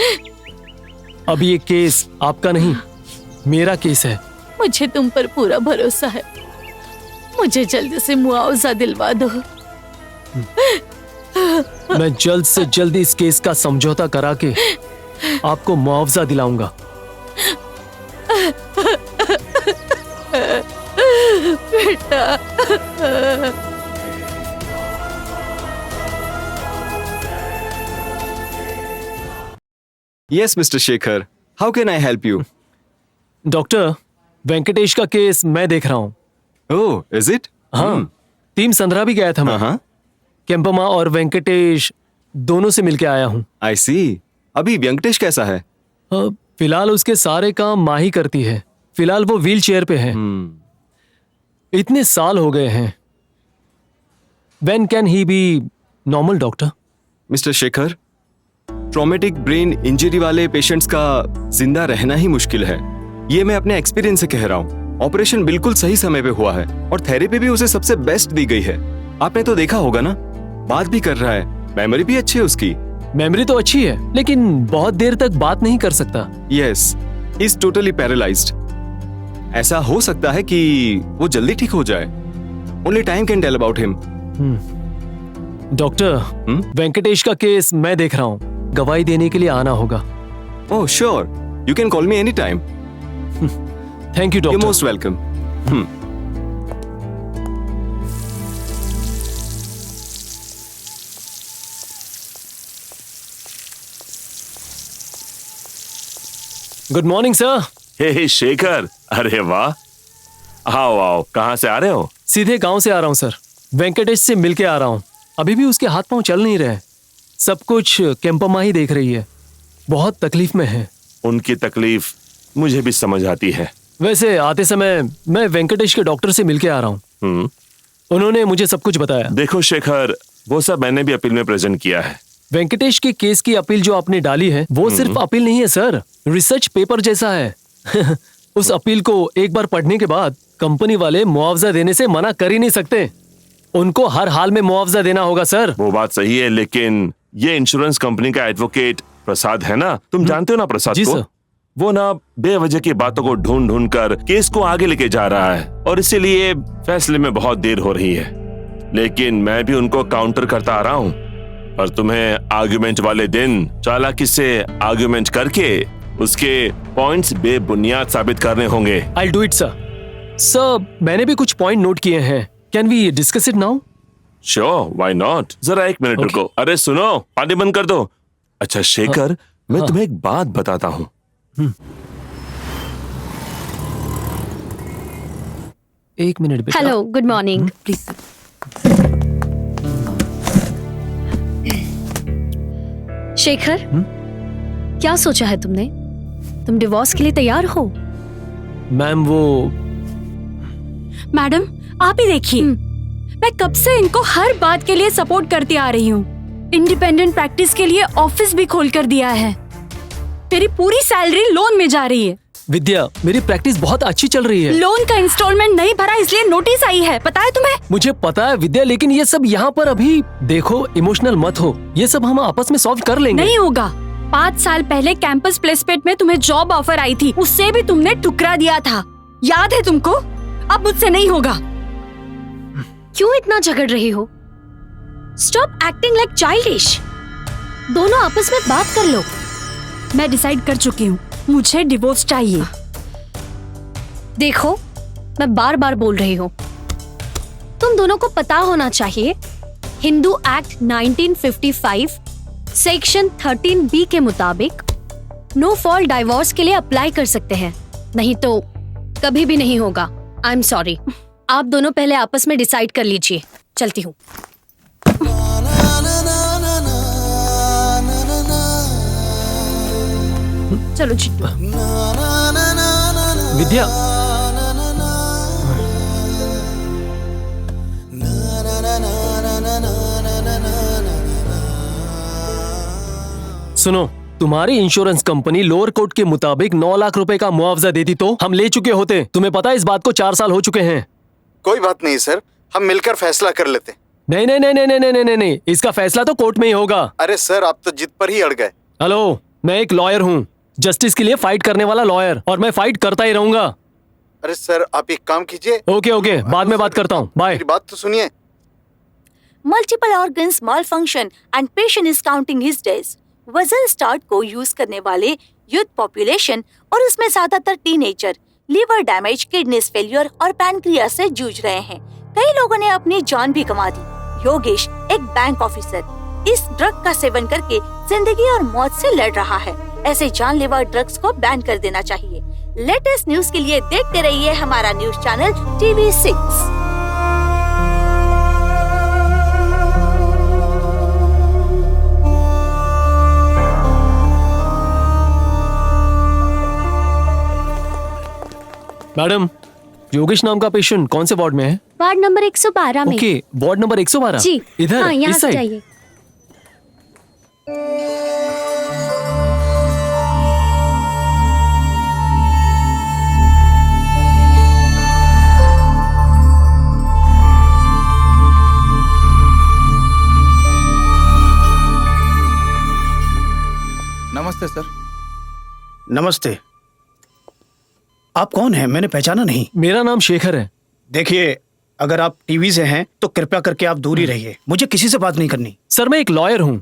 अब ये केस आपका नहीं, मेरा केस है। मुझे तुम पर पूरा भरोसा है। मुझे जल्दी से मुआवजा दिलवा दो। मैं जल्द से जल्द इस केस का समझौता करा के आपको मुआवजा दिलाऊंगा। बेटा। Yes mister Shekhar, how can I help you? Doctor, Venkatesh का केस मैं देख रहा हूँ। ओह, इज इट? हाँ, टीम संद्रा भी गया था मैं। केम्पम्मा और वेंकटेश दोनों से मिलके आया हूँ। आई सी। अभी वेंकटेश कैसा है? फिलहाल उसके सारे काम माँ ही करती है। फिलहाल वो व्हील चेयर पे है। इतने साल हो गए हैं। When can he be normal, doctor? Mister Shekhar, traumatic brain injury वाले पेशेंट्स का जिंदा रहना ही मुश्किल है। ये मैं अपने एक्सपीरियंस से कह रहा हूँ। ऑपरेशन बिल्कुल सही समय पे हुआ है और थेरेपी भी उसे सबसे बेस्ट दी गई है। आपने तो देखा होगा ना, बात भी कर रहा है, मेमोरी भी अच्छी है उसकी। मेमोरी तो अच्छी है, लेकिन बहुत देर तक बात नहीं कर सकता। Yes, is totally paralysed. ऐसा हो सकता है कि वो जल्दी ठीक हो जाए। Only time can tell about him. Doctor, Venkatesh का केस मैं देख रहा हूँ। गवाही देने के लिए आना होगा। Oh sure, you can call me any time. Thank you doctor. You most welcome. Good morning sir. Hey Shekhar, अरे वाह, आओ आओ। कहाँ से आ रहे हो? सीधे गांव से आ रहा हूँ सर। वेंकटेश से मिलके आ रहा हूँ। अभी भी उसके हाथ पांव चल नहीं रहे। सब कुछ केम्पमा ही देख रही है, बहुत तकलीफ में है। उनकी तकलीफ मुझे भी समझ आती है। वैसे आते समय मैं वेंकटेश के डॉक्टर से मिलके आ रहा हूँ। उन्होंने मुझे सब कुछ बताया। देखो शेखर, वो सब मैंने भी अपील में प्रेजेंट किया है। वेंकटेश के केस की अपील जो आपने डाली है वो सिर्फ अपील नहीं है सर, रिसर्च पेपर जैसा है। उस अपील को एक बार पढ़ने के बाद कंपनी वाले मुआवजा देने से मना कर ही नहीं सकते। उनको हर हाल में मुआवजा देना होगा सर। वो बात सही है, लेकिन ये इंश्योरेंस कंपनी का एडवोकेट प्रसाद है ना, तुम जानते हो ना प्रसाद जी को? सर। वो ना बेवजह की बातों को ढूंढ ढूंढ कर केस को आगे लेके जा रहा है और इसीलिए फैसले में बहुत देर हो रही है। लेकिन मैं भी उनको काउंटर करता आ रहा हूँ और तुम्हें आर्गुमेंट वाले दिन चालाकी से आर्गुमेंट करके उसके पॉइंट्स बेबुनियाद साबित करने होंगे। I'll do it, sir. Sir, मैंने भी कुछ पॉइंट नोट किए हैं। Can we discuss it now? Sure, why not. जरा एक मिनट रुको। अरे सुनो, पानी बंद कर दो। अच्छा शेखर, मैं तुम्हें एक बात बताता हूँ। एक मिनट बेटा। Hello, good morning. Please Shekhar, क्या सोचा है तुमने? तुम डिवोर्स के लिए तैयार हो? मैम वो मैडम, आप ही देखिए, मैं कब से इनको हर बात के लिए सपोर्ट करती आ रही हूँ। इंडिपेंडेंट प्रैक्टिस के लिए ऑफिस भी खोल कर दिया है। मेरी पूरी सैलरी लोन में जा रही है। विद्या, मेरी प्रैक्टिस बहुत अच्छी चल रही है। लोन का इंस्टॉलमेंट नहीं भरा इसलिए नोटिस आई है, पता है तुम्हें? मुझे पता है विद्या, लेकिन ये सब यहाँ पर अभी देखो, इमोशनल मत हो। ये सब हम आपस में सॉल्व कर लेंगे। नहीं होगा। 5 साल पहले कैंपस प्लेसमेंट में तुम्हें जॉब ऑफर आई थी, उससे भी तुमने ठुकरा दिया था, याद है तुमको? अब मुझसे नहीं होगा। क्यों इतना झगड़ रही हो? Stop acting like childish. दोनों आपस में बात कर लो। मैं डिसाइड कर चुकी हूँ, मुझे डिवोर्स चाहिए। देखो, मैं बार बार बोल रही हूँ, तुम दोनों को पता होना चाहिए, हिंदू एक्ट 1955 सेक्शन 13B के मुताबिक नो फॉल्ट डाइवोर्स के लिए अप्लाई कर सकते हैं, नहीं तो कभी भी नहीं होगा। आई एम सॉरी। आप दोनों पहले आपस में डिसाइड कर लीजिए। चलती हूँ। चलो जी। विद्या, सुनो, तुम्हारी इंश्योरेंस कंपनी लोअर कोर्ट के मुताबिक 9 लाख रुपए का मुआवजा देती तो हम ले चुके होते। तुम्हें पता है इस बात को 4 साल हो चुके हैं। कोई बात नहीं सर, हम मिलकर फैसला कर लेते। नहीं नहीं नहीं नहीं नहीं नहीं नहीं, इसका फैसला तो कोर्ट में ही होगा। अरे सर, आप तो जिद पर ही अड़ गए। हेलो, मैं एक लॉयर हूँ, जस्टिस के लिए फाइट करने वाला लॉयर, और मैं फाइट करता ही रहूंगा। अरे सर, आप एक काम कीजिए। ओके ओके, बाद में बात करता हूँ, बाय। मेरी बात तो सुनिए। Multiple organs malfunction and patient is counting his days. वजन स्टार्ट को यूज करने वाले यूथ पॉपुलेशन और उसमें ज्यादातर teenager liver damage, kidneys failure और पैनक्रियास से जूझ रहे हैं। कई लोगों ने अपनी जान भी गंवा दी। योगेश, एक बैंक ऑफिसर, इस ड्रग का सेवन करके जिंदगी और मौत से लड़ रहा है। ऐसे जानलेवा ड्रग्स को बैन कर देना चाहिए। लेटेस्ट न्यूज के लिए देखते रहिए हमारा news channel TV6। Madam, Yogesh नाम का पेशेंट कौन से वार्ड में है? वार्ड नंबर 112 में। Okay, ward number 112। जी, इधर, हाँ, यहाँ इस से साइड। जाइए। नमस्ते सर। नमस्ते। आप कौन हैं? मैंने पहचाना नहीं। मेरा नाम शेखर है। देखिए, अगर आप टीवी से हैं तो कृपया करके आप दूर ही रहिए। मुझे किसी से बात नहीं करनी। सर, मैं एक लॉयर हूँ।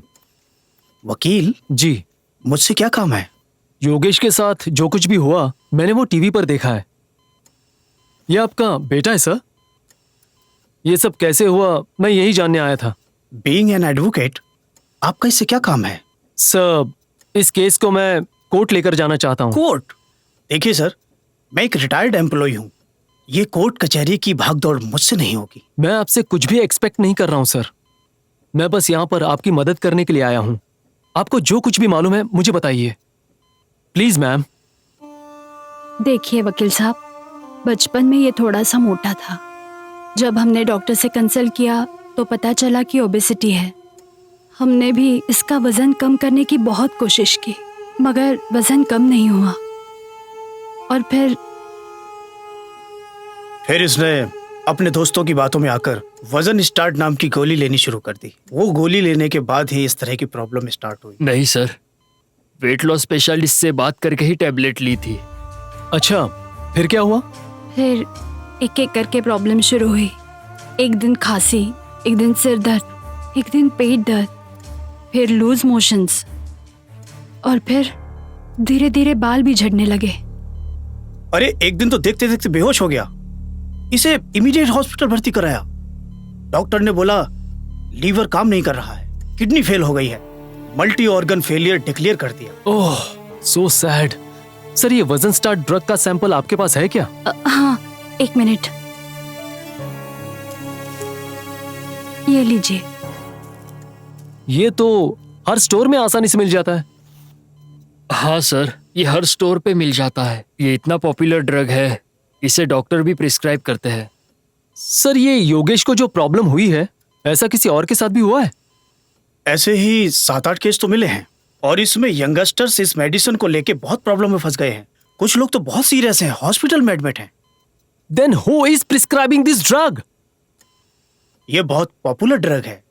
वकील? जी। मुझसे क्या काम है? योगेश के साथ जो कुछ भी हुआ मैंने वो टीवी पर देखा है। ये आपका बेटा है सर? ये सब कैसे हुआ मैं यही जानने आया था। बीइंग एन एडवोकेट, आपका इससे क्या काम है? सर, इस केस को मैं कोर्ट लेकर जाना चाहता हूँ। कोर्ट? देखिए सर, मैं एक रिटायर्ड एम्प्लॉय हूँ। ये कोर्ट कचहरी की भागदौड़ मुझसे नहीं होगी। मैं आपसे कुछ भी एक्सपेक्ट नहीं कर रहा हूँ सर। मैं बस यहाँ पर आपकी मदद करने के लिए आया हूँ। आपको जो कुछ भी मालूम है मुझे बताइए प्लीज मैम। देखिए वकील साहब, बचपन में ये थोड़ा सा मोटा था। जब हमने डॉक्टर से कंसल्ट किया तो पता चला कि ओबेसिटी है। हमने भी इसका वजन कम करने की बहुत कोशिश की, मगर वजन कम नहीं हुआ। और फिर इसने अपने दोस्तों की बातों में आकर वजन स्टार्ट नाम की गोली लेनी शुरू कर दी। वो गोली लेने के बाद ही इस तरह की प्रॉब्लम स्टार्ट हुई। नहीं सर, वेट लॉस स्पेशलिस्ट से बात करके ही टैबलेट ली थी। अच्छा, फिर क्या हुआ? फिर एक एक करके प्रॉब्लम शुरू हुई। एक दिन खांसी, एक दिन सिर दर्द, एक दिन पेट दर्द, फिर लूज मोशंस, और फिर धीरे धीरे बाल भी झड़ने लगे। अरे एक दिन तो देखते देखते बेहोश हो गया। इसे इमीडिएट हॉस्पिटल भर्ती कराया। डॉक्टर ने बोला लीवर काम नहीं कर रहा है, किडनी फेल हो गई है, मल्टी ऑर्गन फेलियर डिक्लेयर कर दिया। ओह, सो सैड। सर, ये वजन स्टार्ट ड्रग का सैंपल आपके पास है क्या? हाँ, एक मिनट, ये लीजिए। ये तो हर स्टोर में आसानी से मिल जाता है। हाँ सर, ये हर स्टोर पे मिल जाता है। ये इतना पॉपुलर ड्रग है, इसे डॉक्टर भी प्रिस्क्राइब करते हैं। सर, ये योगेश को जो प्रॉब्लम हुई है, ऐसा किसी और के साथ भी हुआ है? ऐसे ही 7-8 केस तो मिले हैं, और इसमें यंगस्टर्स इस मेडिसिन को लेके बहुत प्रॉब्लम में फंस गए हैं। कुछ लोग तो बहुत सीरियस हैं, हॉस्पिटल में एडमिट हैं। Then who is prescribing this drug? ये बहुत पॉपुलर ड्रग है।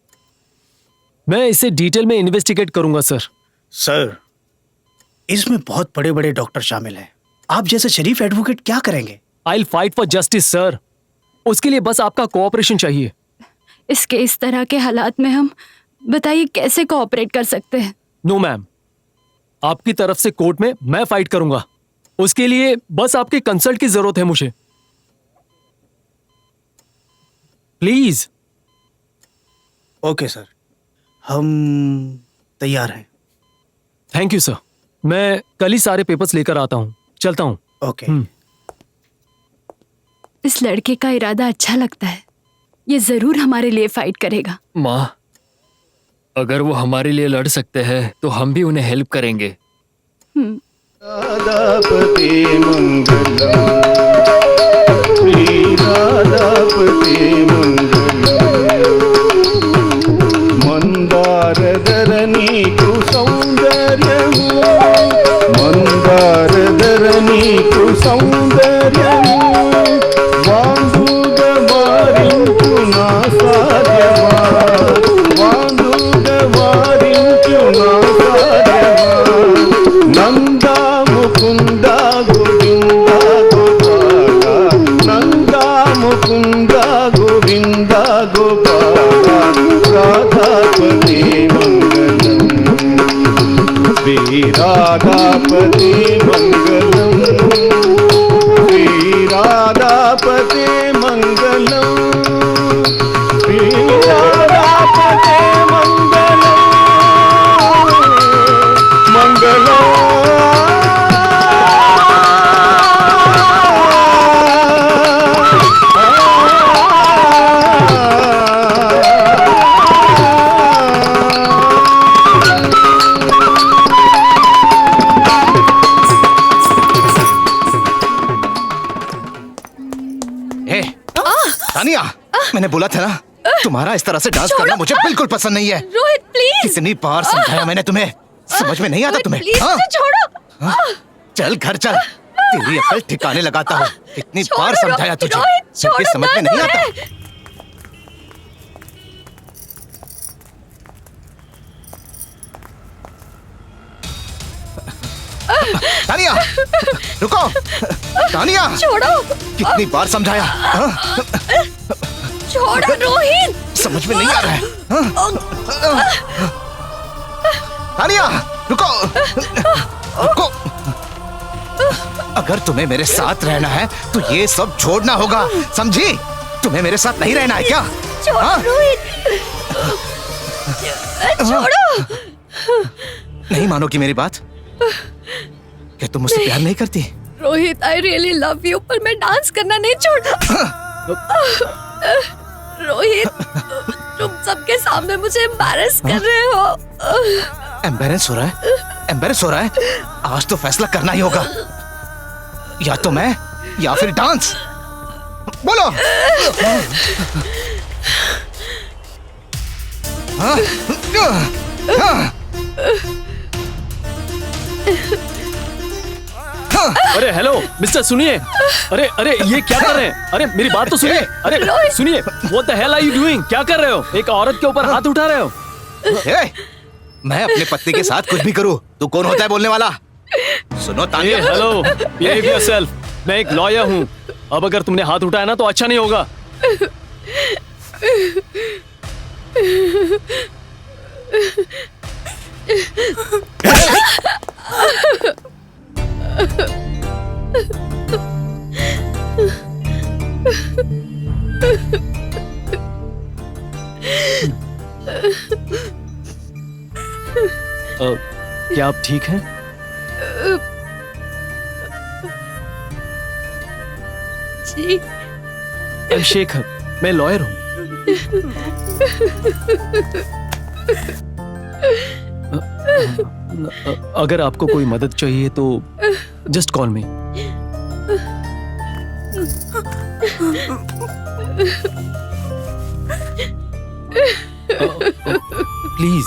मैं इसे डिटेल में इन्वेस्टिगेट करूंगा सर। सर, इसमें बहुत बड़े बड़े डॉक्टर शामिल हैं। आप जैसे शरीफ एडवोकेट क्या करेंगे? I'll fight for justice, sir. उसके लिए बस आपका कोऑपरेशन चाहिए। इसके इस तरह के हालात में हम बताइए कैसे कोऑपरेट कर सकते हैं? नो मैम, आपकी तरफ से कोर्ट में मैं फाइट करूंगा। उसके लिए बस आपके कंसल्ट की जरूरत है मुझे। प्लीज। ओके सर, हम तैयार हैं। Thank you sir. मैं कल ही सारे पेपर्स लेकर आता हूँ। चलता हूँ। ओके। इस लड़के का इरादा अच्छा लगता है। ये जरूर हमारे लिए फाइट करेगा। माँ, अगर वो हमारे लिए लड़ सकते हैं तो हम भी उन्हें हेल्प करेंगे। मैंने बोला था ना, तुम्हारा इस तरह से डांस करना मुझे बिल्कुल पसंद नहीं है। रोहित प्लीज। कितनी बार समझाया मैंने तुम्हें, समझ में नहीं आता तुम्हें? प्लीज हाँ? मुझे छोड़ो। चल घर चल, तेरी अकल ठिकाने लगाता हूँ। कितनी बार समझाया तुझे, रोहित, फिर भी समझ में नहीं आता। तानिया, रुको। तानिया, छोड़ो। कितनी बार समझाया? हाँ? छोड़ो रोहित। समझ में नहीं आ रहा है। हाँ? तानिया, रुको। रुको। अगर तुम्हें मेरे साथ रहना है तो ये सब छोड़ना होगा, समझी? तुम्हें मेरे साथ नहीं रहना है क्या? छोड़ो रोहित। छोड़ो। नहीं मानोगी मेरी बात? क्या तुम मुझसे प्यार नहीं करती? रोहित, आई रियली लव यू, पर मैं डांस करना नहीं छोड़ता। रोहित। तुम सबके सामने मुझे एम्बैरेस कर रहे हो। एम्बेरेंस हो रहा है? एम्बेरेंस हो रहा है? आज तो फैसला करना ही होगा, या तो मैं या फिर डांस। बोलो। हाँ? हाँ? अरे हेलो मिस्टर, सुनिए। अरे अरे ये क्या कर रहे हैं? अरे मेरी बात तो सुनिए। अरे सुनिए, what the hell are you doing? क्या कर रहे हो? एक औरत के ऊपर हाथ उठा रहे हो? ए, मैं अपने पत्नी के साथ कुछ भी करूं, तू कौन होता है बोलने वाला? सुनो तानिया। Hello, behave yourself. मैं एक लॉयर हूँ। अब अगर तुमने हाथ उठाया ना तो अच्छा नहीं होगा। क्या आप ठीक हैं? जी। I'm शेखर, मैं लॉयर हूँ। अगर आपको कोई मदद चाहिए तो जस्ट कॉल मी। प्लीज।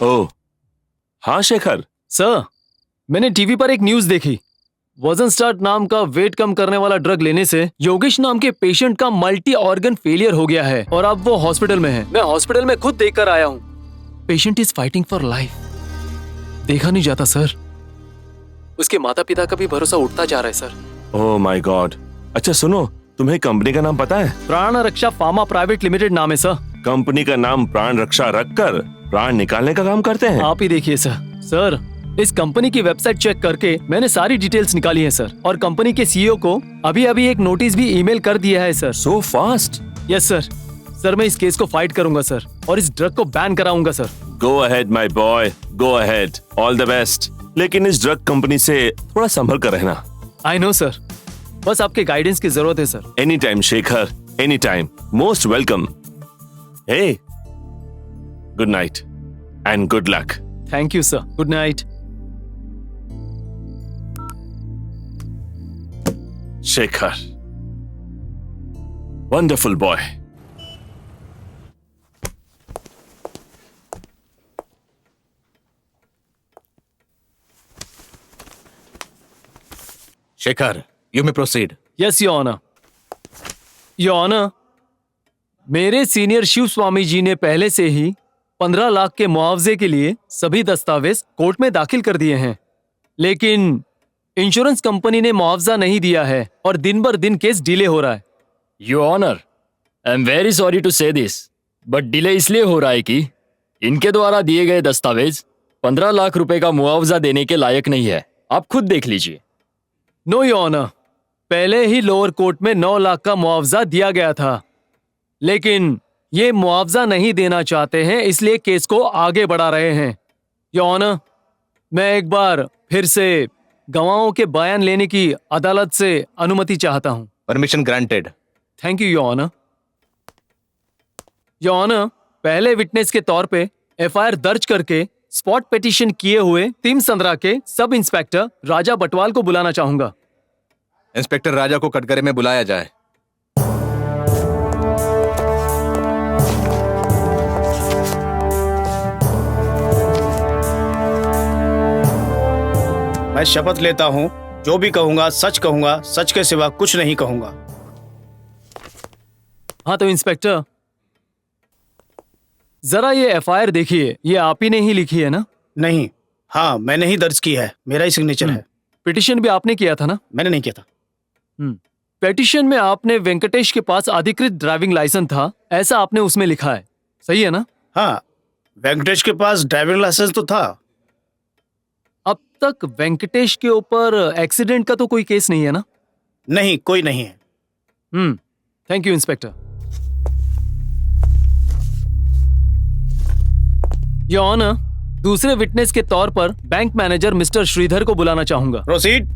ओह हाँ शेखर। सर, मैंने टीवी पर एक न्यूज देखी। वजन स्टार्ट नाम का वेट कम करने वाला ड्रग लेने से योगेश नाम के पेशेंट का मल्टी ऑर्गन फेलियर हो गया है और अब वो हॉस्पिटल में है। मैं हॉस्पिटल में खुद देखकर आया हूँ। Patient is fighting for life. देखा नहीं जाता सर। उसके माता पिता का भी भरोसा उठता जा रहा है सर। Oh my God. अच्छा सुनो, तुम्हें कंपनी का नाम पता है? प्राण रक्षा फार्मा प्राइवेट लिमिटेड नाम है सर। कंपनी का नाम प्राण रक्षा रखकर प्राण निकालने का काम करते हैं। आप ही देखिए सर। सर, इस कंपनी की वेबसाइट चेक करके मैंने सारी डिटेल्स निकाली है सर, और कंपनी के सीईओ को अभी अभी एक नोटिस भी ईमेल कर दिया है sir. So fast? Yes sir. Sir, मैं इस केस को फाइट करूंगा सर, और इस ड्रग को बैन कराऊंगा sir. Go ahead my boy, go ahead, all the best. लेकिन इस ड्रग कंपनी से थोड़ा संभल कर रहना। आई नो सर, बस आपके गाइडेंस की जरूरत है sir. Any time Shekhar, any time, most welcome. Hey, good night and good luck. Thank you sir, good night. Shekhar, wonderful boy. Shekhar, you may proceed. Yes your honour. Your honour, मेरे senior Shiv Swami ji ने पहले से ही 15 लाख के मुआवजे के लिए सभी दस्तावेज कोर्ट में दाखिल कर दिए हैं, लेकिन इंश्योरेंस कंपनी ने मुआवजा नहीं दिया है और दिन भर दिन केस डिले हो रहा है। Your honour, I am very sorry to say this, but delay इसलिए हो रहा है कि इनके द्वारा दिए गए दस्तावेज 15 लाख रुपए का मुआवजा देने के लायक नहीं है। आप खुद देख लीजिए। नो योर ऑनर, पहले ही लोअर कोर्ट में 9 लाख का मुआवजा दिया गया था, लेकिन ये मुआवजा नहीं देना चाहते हैं, इसलिए केस को आगे बढ़ा रहे हैं। योर ऑनर, मैं एक बार फिर से गवाहों के बयान लेने की अदालत से अनुमति चाहता हूं। Permission granted. Thank you your honour. Your honour, पहले विटनेस के तौर पे एफआईआर दर्ज करके स्पॉट पिटीशन किए हुए तिमसंद्रा के सब इंस्पेक्टर राजा बटवाल को बुलाना चाहूंगा। इंस्पेक्टर राजा को कटघरे में बुलाया जाए। मैं शपथ लेता हूं जो भी कहूंगा सच के सिवा कुछ नहीं कहूंगा। हाँ तो इंस्पेक्टर, जरा ये एफआईआर देखिए, ये आप ही ने ही लिखी है ना? नहीं, हाँ मैंने ही दर्ज की है, मेरा ही सिग्नेचर है। पिटिशन भी आपने किया था ना? मैंने नहीं किया था। पिटिशन में आपने वेंकटेश के पास अधिकृत ड्राइविंग लाइसेंस था, ऐसा आपने उसमें लिखा है, सही है ना? हाँ, वेंकटेश के पास ड्राइविंग लाइसेंस तो था। अब तक वेंकटेश के ऊपर एक्सीडेंट का तो कोई केस नहीं है ना? नहीं, कोई नहीं है। Thank you inspector. Your honour, दूसरे विटनेस के तौर पर बैंक मैनेजर मिस्टर श्रीधर को बुलाना चाहूंगा। प्रोसीड।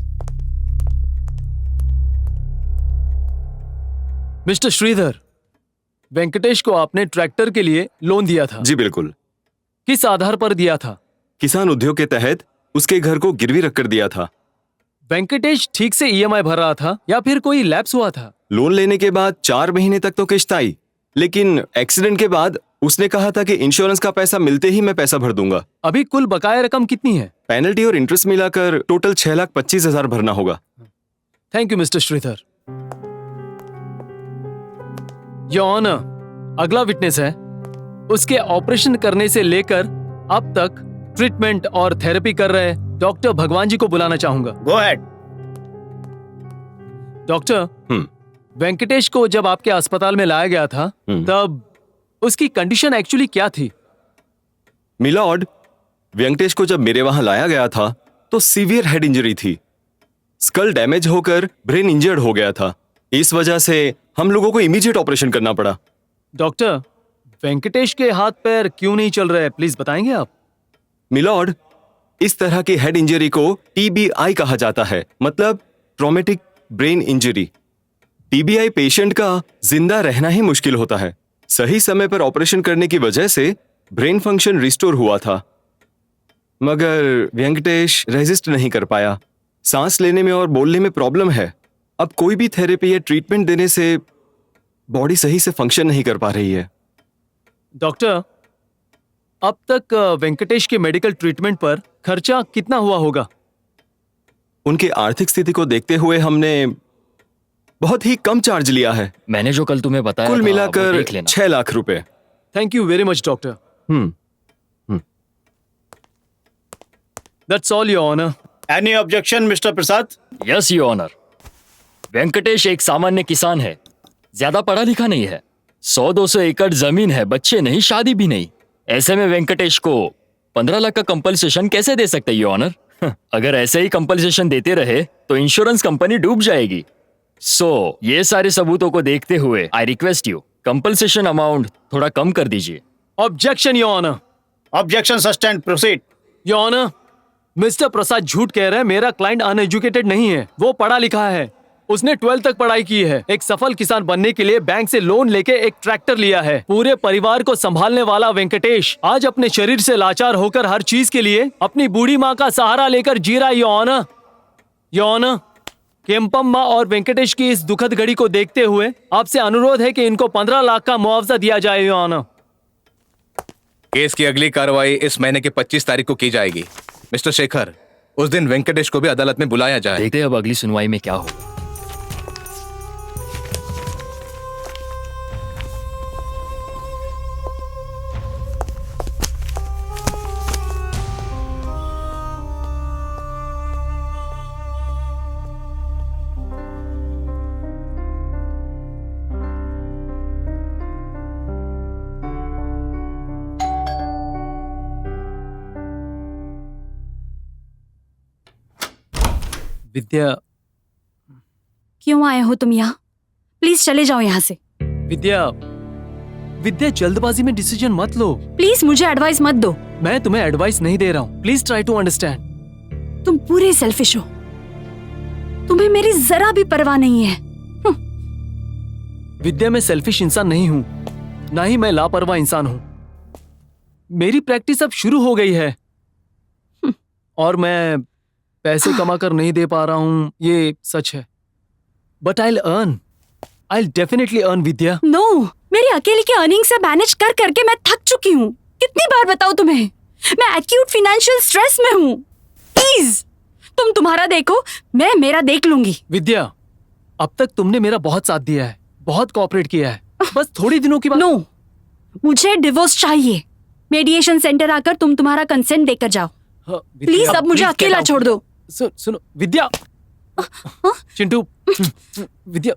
मिस्टर श्रीधर, वेंकटेश को आपने ट्रैक्टर के लिए लोन दिया था? जी बिल्कुल। किस आधार पर दिया था? किसान उद्योग के तहत उसके घर को गिरवी रखकर दिया था। वेंकटेश ठीक से ईएमआई भर रहा था या फिर कोई लैप्स हुआ था? लोन लेने के बाद 4 महीने तक तो किश्त आई, लेकिन एक्सीडेंट के बाद उसने कहा था कि इंश्योरेंस का पैसा मिलते ही मैं पैसा भर दूंगा। अभी कुल बकाया रकम कितनी है? पेनल्टी और इंटरेस्ट मिलाकर टोटल 6,25,000 भरना होगा। Thank you mister Shridhar. Your honour, अगला विटनेस है, उसके ऑपरेशन करने से लेकर अब तक ट्रीटमेंट और थेरेपी कर रहे डॉक्टर भगवान जी को बुलाना चाहूंगा। Go ahead. डॉक्टर, वेंकटेश को जब आपके अस्पताल में लाया गया था तब उसकी कंडीशन एक्चुअली क्या थी? मिलॉर्ड, वेंकटेश को जब मेरे वहां लाया गया था तो सीवियर हेड इंजरी थी। स्कल डैमेज होकर ब्रेन इंजर्ड हो गया था। इस वजह से हम लोगों को इमीडिएट ऑपरेशन करना पड़ा। डॉक्टर, वेंकटेश के हाथ पैर क्यों नहीं चल रहे, प्लीज बताएंगे आप? मिलॉर्ड, इस तरह की हेड इंजरी को TBI कहा जाता है, मतलब traumatic brain injury. TBI patient का जिंदा रहना ही मुश्किल होता है। सही समय पर ऑपरेशन करने की वजह से ब्रेन फंक्शन रिस्टोर हुआ था, मगर वेंकटेश रेजिस्ट नहीं कर पाया। सांस लेने में और बोलने में प्रॉब्लम है। अब कोई भी थेरेपी या ट्रीटमेंट देने से बॉडी सही से फंक्शन नहीं कर पा रही है। डॉक्टर, अब तक वेंकटेश के मेडिकल ट्रीटमेंट पर खर्चा कितना हुआ होगा? उनकी आर्थिक स्थिति को देखते हुए हमने बहुत ही कम चार्ज लिया है। मैंने जो कल तुम्हें बताया कुल था, मिलाकर वो देख लेना। 6 लाख रुपए। Thank you very much doctor. That's all your honour. Any objection mister Prasad? Yes your honour. Venkatesh एक सामान्य किसान है, ज्यादा पढ़ा लिखा नहीं है। 100-200 एकड़ जमीन है, बच्चे नहीं, शादी भी नहीं। ऐसे में वेंकटेश को 15 लाख का कंपनसेशन कैसे दे सकते योर ऑनर? अगर ऐसे ही कंपनसेशन देते रहे तो इंश्योरेंस कंपनी डूब जाएगी। ये सारे सबूतों को देखते हुए I request you, compensation amount थोड़ा कम कर दीजिए। Objection your honour. Objection sustained, proceed. Your honour, mister Prasad झूठ कह रहे हैं। मेरा क्लाइंट अनएजुकेटेड नहीं है, वो पढ़ा लिखा है। उसने 12th तक पढ़ाई की है। एक सफल किसान बनने के लिए बैंक से लोन लेके एक ट्रैक्टर लिया है। पूरे परिवार को संभालने वाला वेंकटेश आज अपने शरीर से लाचार होकर हर चीज के लिए अपनी बूढ़ी माँ का सहारा लेकर जी रहा है। Your honour, your honour, Kempamma और वेंकटेश की इस दुखद घड़ी को देखते हुए आपसे अनुरोध है कि इनको 15 लाख का मुआवजा दिया जाए। Your honour. केस की अगली कार्रवाई इस महीने की 25 तारीख को की जाएगी। मिस्टर शेखर, उस दिन वेंकटेश को भी अदालत में बुलाया जाए। देखते हैं अब अगली सुनवाई में क्या होगा। विद्या, क्यों आए हो तुम यहाँ? प्लीज चले जाओ यहाँ से। विद्या, विद्या, जल्दबाजी में डिसीजन मत लो। प्लीज मुझे एडवाइस मत दो। मैं तुम्हें एडवाइस नहीं दे रहा हूँ। Please try to understand. तुम पूरे सेल्फिश हो। तुम्हें मेरी जरा भी परवाह नहीं है। विद्या, मैं सेल्फिश इंसान नहीं हूँ, ना ही मैं लापरवाह इंसान हूँ। मेरी प्रैक्टिस अब शुरू हो गई है और मैं पैसे कमाकर नहीं दे पा रहा हूँ, ये सच है। But I definitely earn Vidya. No, मेरी अकेले की अर्निंग से मैनेज कर करके मैं थक चुकी हूँ। कितनी बार बताऊँ तुम्हें, मैं एक्यूट फाइनेंशियल स्ट्रेस में हूँ। प्लीज तुम तुम्हारा देखो, मैं मेरा देख लूंगी। विद्या, अब तक तुमने मेरा बहुत साथ दिया है, बहुत कोऑपरेट किया है। बस थोड़ी दिनों की बात। नो, मुझे डिवोर्स चाहिए। मेडिएशन सेंटर आकर तुम तुम्हारा कंसेंट देकर जाओ। हाँ, विद्या, प्लीज अब मुझे please get अकेला out. छोड़ दो। सुनो विद्या, चिंटू, विद्या,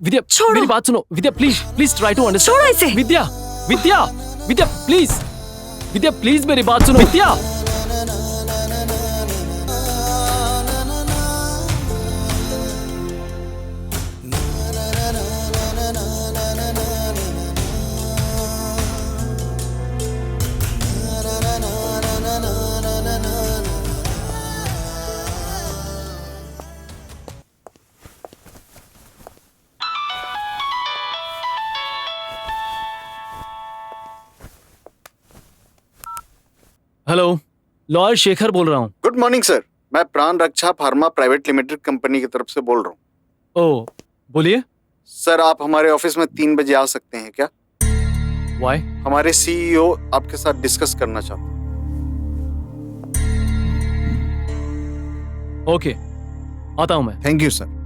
विद्या, छोड़ो। मेरी बात सुनो। Vidya please please try to understand. छोड़ो इसे। विद्या, विद्या, विद्या प्लीज, विद्या प्लीज मेरी बात सुनो। विद्या, हेलो, लॉयर शेखर बोल रहा हूँ। गुड मॉर्निंग सर, मैं प्राण रक्षा फार्मा प्राइवेट लिमिटेड कंपनी की तरफ से बोल रहा हूँ। ओ, बोलिए। सर आप हमारे ऑफिस में 3 बजे आ सकते हैं क्या? वाई? हमारे सीईओ आपके साथ डिस्कस करना चाहते हैं। ओके, आता हूँ मैं। Thank you sir.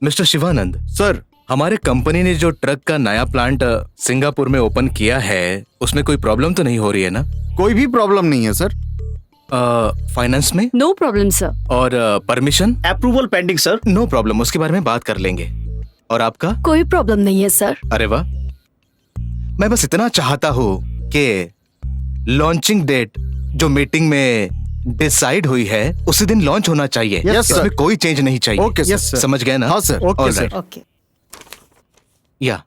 Mister Shivanand, sir हमारे कंपनी ने जो ट्रक का नया प्लांट सिंगापुर में ओपन किया है, उसमें कोई प्रॉब्लम तो नहीं हो रही है ना? कोई भी प्रॉब्लम नहीं है सर। फाइनेंस में नो प्रॉब्लम सर। और permission? Approval pending sir. No problem, उसके बारे में बात कर लेंगे। और आपका? कोई प्रॉब्लम नहीं है सर। अरे वाह, मैं बस इतना चाहता हूँ कि लॉन्चिंग डेट जो मीटिंग में डिसाइड हुई है उसी दिन लॉन्च होना चाहिए। Yes, इसमें sir. कोई चेंज नहीं चाहिए। Okay sir. Yes, sir. समझ गए ना? हाँ sir. Okay All sir. right. Okay. या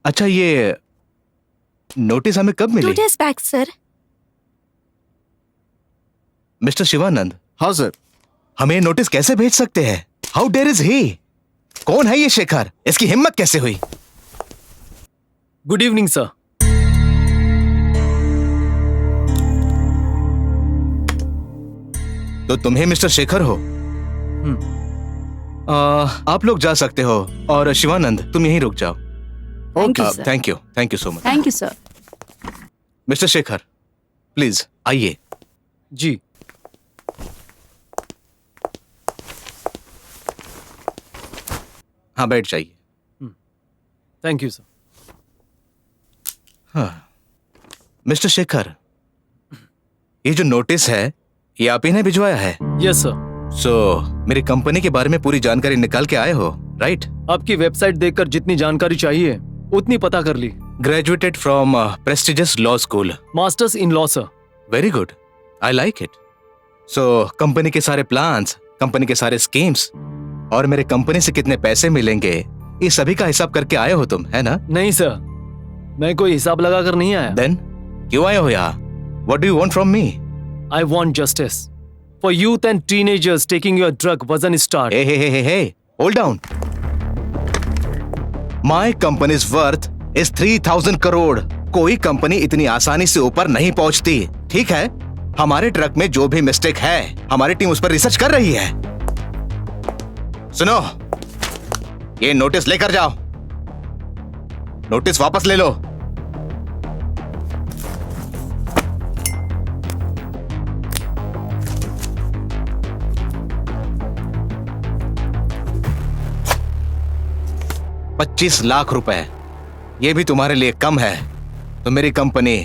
अच्छा, ये नोटिस हमें कब 2 मिली? days back, sir. Mister Shivanand, हाँ सर। हमें ये नोटिस कैसे भेज सकते हैं? How dare is he? कौन है ये शेखर? इसकी हिम्मत कैसे हुई? Good evening sir. तो तुम्हें मिस्टर शेखर हो? आप लोग जा सकते हो और शिवानंद तुम यहीं रुक जाओ। Thank you sir. Thank you so much. Thank you sir. Mister Shekhar, please आइए। जी, हाँ, बैठ जाइए। Thank you sir. हाँ, मिस्टर शेखर, ये जो नोटिस है ये आप ही ने भिजवाया है? Yes sir. सो मेरी कंपनी के बारे में पूरी जानकारी निकाल के आए हो, राइट? आपकी वेबसाइट देखकर जितनी जानकारी चाहिए उतनी पता कर ली। Graduated from prestigious law school. Masters in law sir. Very good, I like it. So company के सारे प्लान्स, कंपनी के सारे स्कीम्स और मेरे कंपनी से कितने पैसे मिलेंगे, ये सभी का हिसाब करके आए हो तुम, है ना? नहीं सर, मैं कोई हिसाब लगाकर नहीं आया। देन क्यों आए हो यहाँ? What do you want from me? I want justice for youth and teenagers taking your drug wasn't start. Hey, hold down. My company's worth is 3000 crore. कोई कंपनी इतनी आसानी से ऊपर नहीं पहुंचती, ठीक है? हमारे ट्रक में जो भी मिस्टेक है, हमारी टीम उस पर रिसर्च कर रही है। सुनो, ये नोटिस लेकर जाओ। नोटिस वापस ले लो। ₹25 लाख, ये भी तुम्हारे लिए कम है तो मेरी कंपनी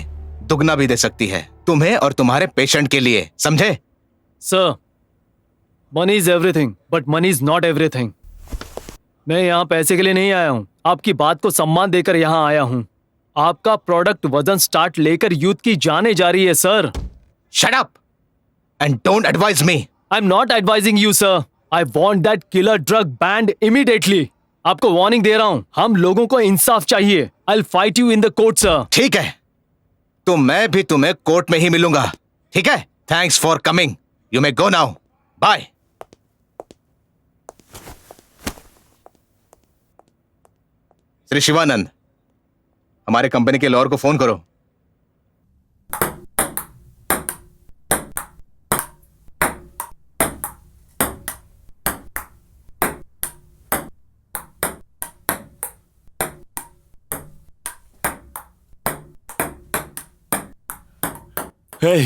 दुगना भी दे सकती है, तुम्हें और तुम्हारे पेशेंट के लिए, समझे? Sir, money is everything, but money is not everything. मैं यहाँ पैसे के लिए नहीं आया हूँ, आपकी बात को सम्मान देकर यहाँ आया हूँ। आपका प्रोडक्ट वजन स्टार्ट लेकर यूथ की जाने जा रही है sir. Shut up and don't advise me. I'm not advising you, sir. I want that killer drug banned immediately. आपको वार्निंग दे रहा हूँ, हम लोगों को इंसाफ चाहिए। I'll fight you in the court, sir. ठीक है, तो मैं भी तुम्हें कोर्ट में ही मिलूंगा, ठीक है? Thanks for coming. You may go now. Bye. Shri Shivanand, हमारे कंपनी के लॉयर को फोन करो। हे,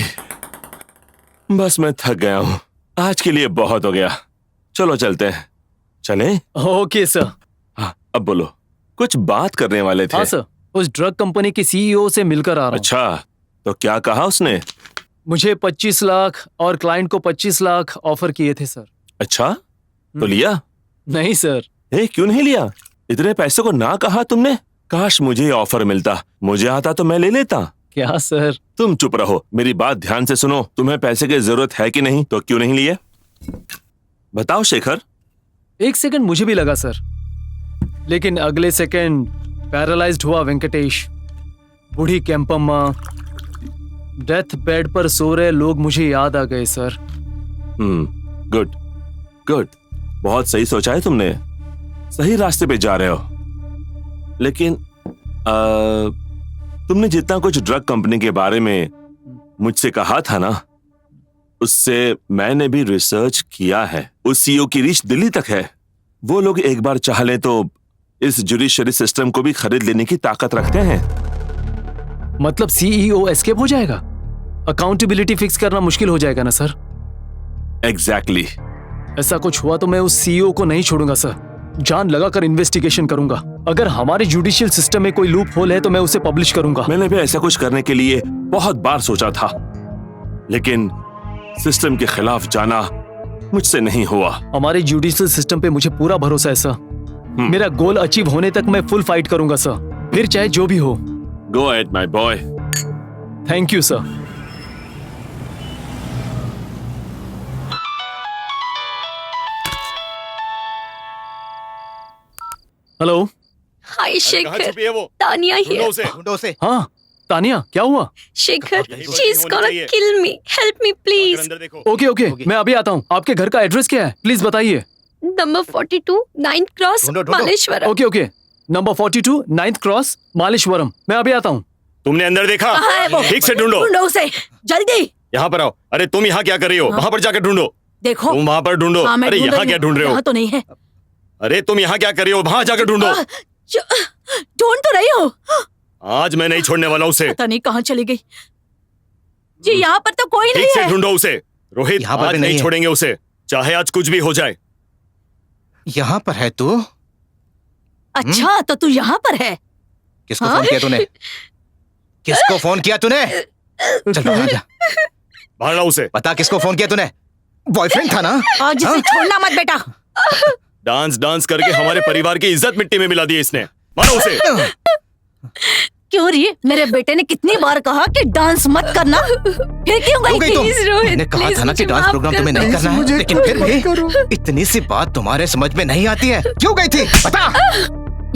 बस मैं थक गया हूँ। आज के लिए बहुत हो गया। चलो चलते हैं। चले? Okay sir. हाँ, अब बोलो। कुछ बात करने वाले थे। हाँ सर, उस ड्रग कंपनी के सीईओ से मिलकर आ रहा हूँ। अच्छा, तो क्या कहा उसने? मुझे 25 लाख और क्लाइंट को 25 लाख ऑफर किए थे सर। अच्छा, तो लिया? नहीं सर। क्यों नहीं लिया? इतने पैसे को ना कहा तुमने? काश मुझे ऑफर मिलता, मुझे आता तो मैं ले लेता। क्या सर? तुम चुप रहो, मेरी बात ध्यान से सुनो। तुम्हें पैसे की जरूरत है कि नहीं, तो क्यों नहीं लिए? बताओ शेखर। 1 सेकंड मुझे भी लगा सर, लेकिन अगले सेकंड पैरालाइज्ड हुआ वेंकटेश। बूढ़ी केम्पम्मा, डेथ बेड पर सो रहे लोग मुझे याद आ गए सर। गुड गुड, बहुत सही सोचा है तुमने। सही रास्ते पे जा रहे हो। लेकिन तुमने जितना कुछ ड्रग कंपनी के बारे में मुझसे कहा था ना, उससे मैंने भी रिसर्च किया है। उस सीईओ की रीच दिल्ली तक है। वो लोग एक बार चाह लें तो इस जुडिशरी सिस्टम को भी खरीद लेने की ताकत रखते हैं। मतलब सीईओ एस्केप हो जाएगा? अकाउंटेबिलिटी फिक्स करना मुश्किल हो जाएगा ना सर? एग्जैक्टली। ऐसा कुछ हुआ तो मैं उस सीईओ को नहीं छोड़ूंगा सर। जान लगाकर इन्वेस्टिगेशन करूंगा। अगर हमारे जुडिशियल सिस्टम में कोई लूप होल है तो मैं उसे पब्लिश करूंगा। मैंने भी ऐसा कुछ करने के लिए बहुत बार सोचा था, लेकिन सिस्टम के खिलाफ जाना मुझसे नहीं हुआ। हमारे जुडिशियल सिस्टम पे मुझे पूरा भरोसा है सर। मेरा गोल अचीव होने तक मैं फुल फाइट करूंगा सर, फिर चाहे जो भी हो। Go at my boy. Thank you sir. Hello. Hi Shekhar, छुपी है वो? तानिया ढूंढो हियर। उसे। ढूंढो उसे। हाँ तानिया, क्या हुआ? शेखर, कहीं शी इज होनी गोना चाहिए। किल मी, हेल्प मी प्लीज। अंदर देखो। ओके ओके, मैं अभी आता हूँ। आपके घर का एड्रेस क्या है, प्लीज बताइए। नंबर 42 9th क्रॉस ढूंढो, ढूंढो। Malleshwaram. Okay okay, number 42 9th cross Malleshwaram. मैं अभी आता हूँ। तुमने अंदर देखा? कहाँ है वो? ठीक से ढूंढो। ढूंढो उसे जल्दी। यहाँ पर आओ। अरे तुम यहाँ क्या कर रही हो? वहाँ पर जाकर ढूंढो। देखो। तुम वहाँ पर ढूंढो। हाँ, मैं अरे ढूंढ यहाँ रही क्या हूँ। ढूंढ रहे हो? यहाँ तो नहीं है। अरे तुम यहाँ क्या कर रही हो? वहाँ जाकर ढूंढो। ढूंढ तो रही हो। आज मैं नहीं छोड़ने वाला उसे। पता नहीं कहाँ चली गई। जी यहाँ पर तो कोई ठीक नहीं से है। ढूंढो उसे। रोहित, यहाँ पर आज भी नहीं नहीं है। छोड़ेंगे उसे, चाहे आज कुछ भी हो जाए। यहाँ पर है तू? अच्छा, तो तू यहाँ पर है? किसको हाँ? फोन किया तूने? किसको फोन किया तूने? चल बाहर आ जा। बाहर लाओ उसे। बता किसको फोन किया तूने? बॉयफ्रेंड था ना? आज इसे छोड़ना मत बेटा। डांस डांस करके हमारे परिवार की इज्जत मिट्टी में मिला दी इसने। मारो उसे। क्यों री? मेरे बेटे ने कितनी बार कहा कि डांस मत करना, फिर क्यों गई गई तुम? प्लीज रोहित, मैंने कहा प्लीज था ना कि मुझे डांस माफ प्रोग्राम कर तुम्हें दो। नहीं करना है, लेकिन फिर भी इतनी सी बात तुम्हारे समझ में नहीं आती है। क्यों गई थी? बता।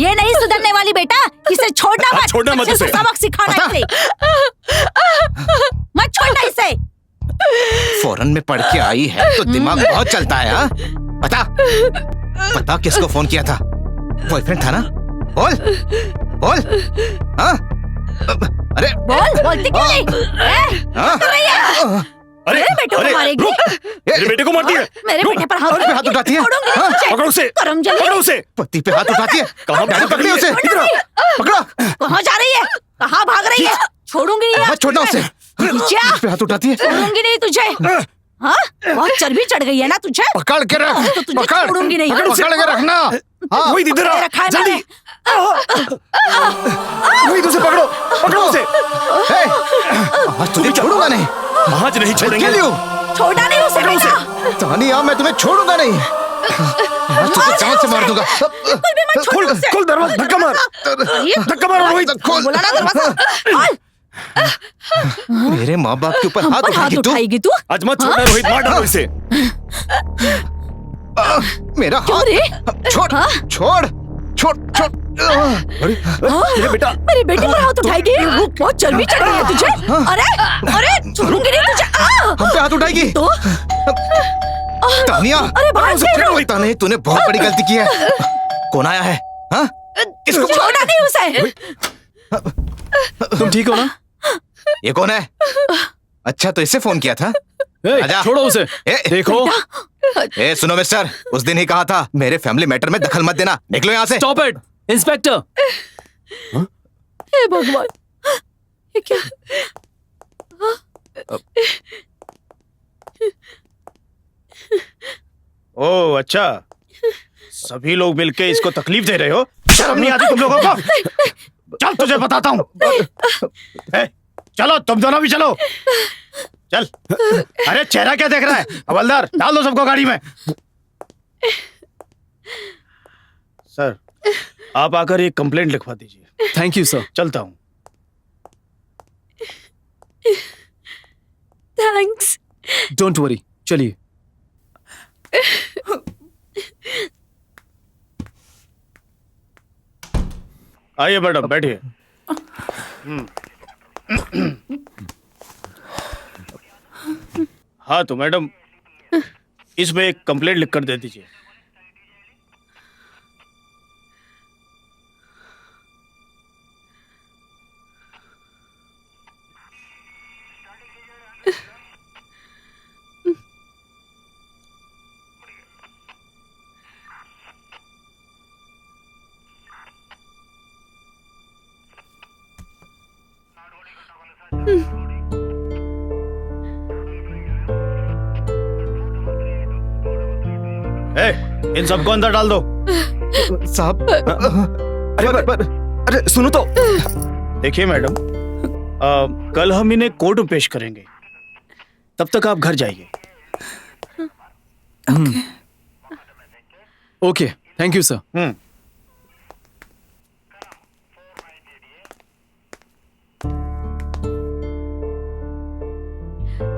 ये नहीं सुधरने वाली बेटा, इसे छोड़ना मत। छोड़ना मत अच्छे से उसे। सबक सिखाना बता। इसे। मत छोड़ना इसे। फौरन में पढ़ के आई है तो दिमाग बहुत चलता है। हाँ? बता बता किसको फोन किया था? बॉयफ्रेंड था ना? बोल बोल। हाँ? अरे बोलती क्यों नहीं? हाँ? अरे मेरे बेटे को अरे, मारेगी। रुक। मेरे बेटे को मारती है। मेरे बेटे पर और पे हाथ उठाती है? छोड़ूंगी हाँ? नहीं। पकड़ो उसे। करम जल्दी। पकड़ो उसे। पति पे हाथ उठाती है? कहाँ गाड़ी भाग पकड़ी रही उसे। है? इधर आओ। पकड़ो। कहाँ जा रही है? कहाँ भाग रही है? छोड़ूंगी नहीं मत छोड़ना उसे। नीचा। पे हाथ उठाती है? छोड़ूंगी नहीं तुझे। हाँ? बहुत चर्बी चढ़ गई है ना तुझे? पकड़ के रख। तो तुझे पकड़ छोड़ूंगी नहीं। पकड़ के रखना। हाँ? रोहित इधर आ। रखा है जल्दी। मैंने। रोहित उसे पकड़ो। पकड़ो उसे। हे, आज तुझे छोड़ूंगा नहीं। आज नहीं छोड़ेंगे। Kill you. छोड़ा नहीं उसे पकड़ो उसे। बेटा। तानिया, मैं तुम्हें छोड़ूंगा नहीं। आज तुझे जान से मार दूंगा। बिल्कुल भी मत छोड़ उसे। खोल दरवाजा। धक्का मार। धक्का मारो रोहित। खोल। बोला ना दरवाजा। खोल। मेरे माँ बाप के ऊपर हम हाथ पर हाथ उठाएगी तू? उठाएगी तू? आज मत छोड़ना रोहित, मार डालो इसे। मेरा क्यों हाथ रे? छोड़ हाँ? छोड़ छोड़ छोड़। अरे बेटा। मेरे बेटे पर हाथ उठाएगी? बहुत चर्बी चढ़ गई है तुझे। अरे अरे छोड़ूंगी नहीं तुझे। हम पे हाथ उठाएगी तो तानिया। अरे भाग गई। तानिया, तूने बहुत बड़ी गलती की है। कौन आया है? हाँ? किसको छोड़ा नहीं उसे? तुम ठीक हो ना? ये कौन है? अच्छा, तो इससे फोन किया था? ए, आजा। छोड़ो उसे। देखो। ए, सुनो मिस्टर, उस दिन ही कहा था मेरे फैमिली मैटर में दखल मत देना। निकलो यहाँ से। Stop it inspector. हे भगवान, ये क्या? ओह अच्छा, सभी लोग मिलके इसको तकलीफ दे रहे हो? शर्म नहीं आती तुम लोगों को? चल तुझे बताता हूँ। चलो तुम दोनों भी चलो। चल। अरे चेहरा क्या देख रहा है? हवलदार डाल दो सबको गाड़ी में। सर आप आकर एक कंप्लेंट लिखवा दीजिए। Thank you sir. चलता हूँ। थैंक्स। डोंट वरी, चलिए। आइए मैडम बैठिए। हाँ तो मैडम इसमें एक कंप्लेंट लिख कर दे दीजिए। इन सबको अंदर डाल दो। साहब अरे सुनो तो। देखिए मैडम, कल हम इन्हें कोर्ट में पेश करेंगे, तब तक आप घर जाइए। Okay, thank you sir.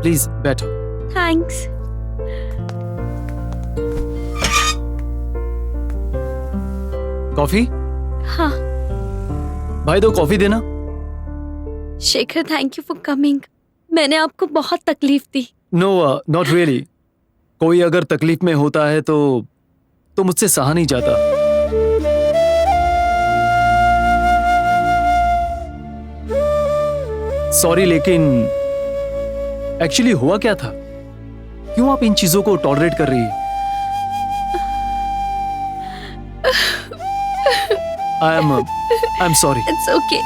Please बैठो। थैंक्स। कॉफी? हाँ। भाई दो कॉफी देना। Shekhar, thank you for coming. मैंने आपको बहुत तकलीफ दी। No, not really. कोई अगर तकलीफ में होता है तो मुझसे सहा नहीं जाता। सॉरी, लेकिन एक्चुअली हुआ क्या था? क्यों आप इन चीजों को टॉलरेट कर रही है? I'm sorry. It's okay.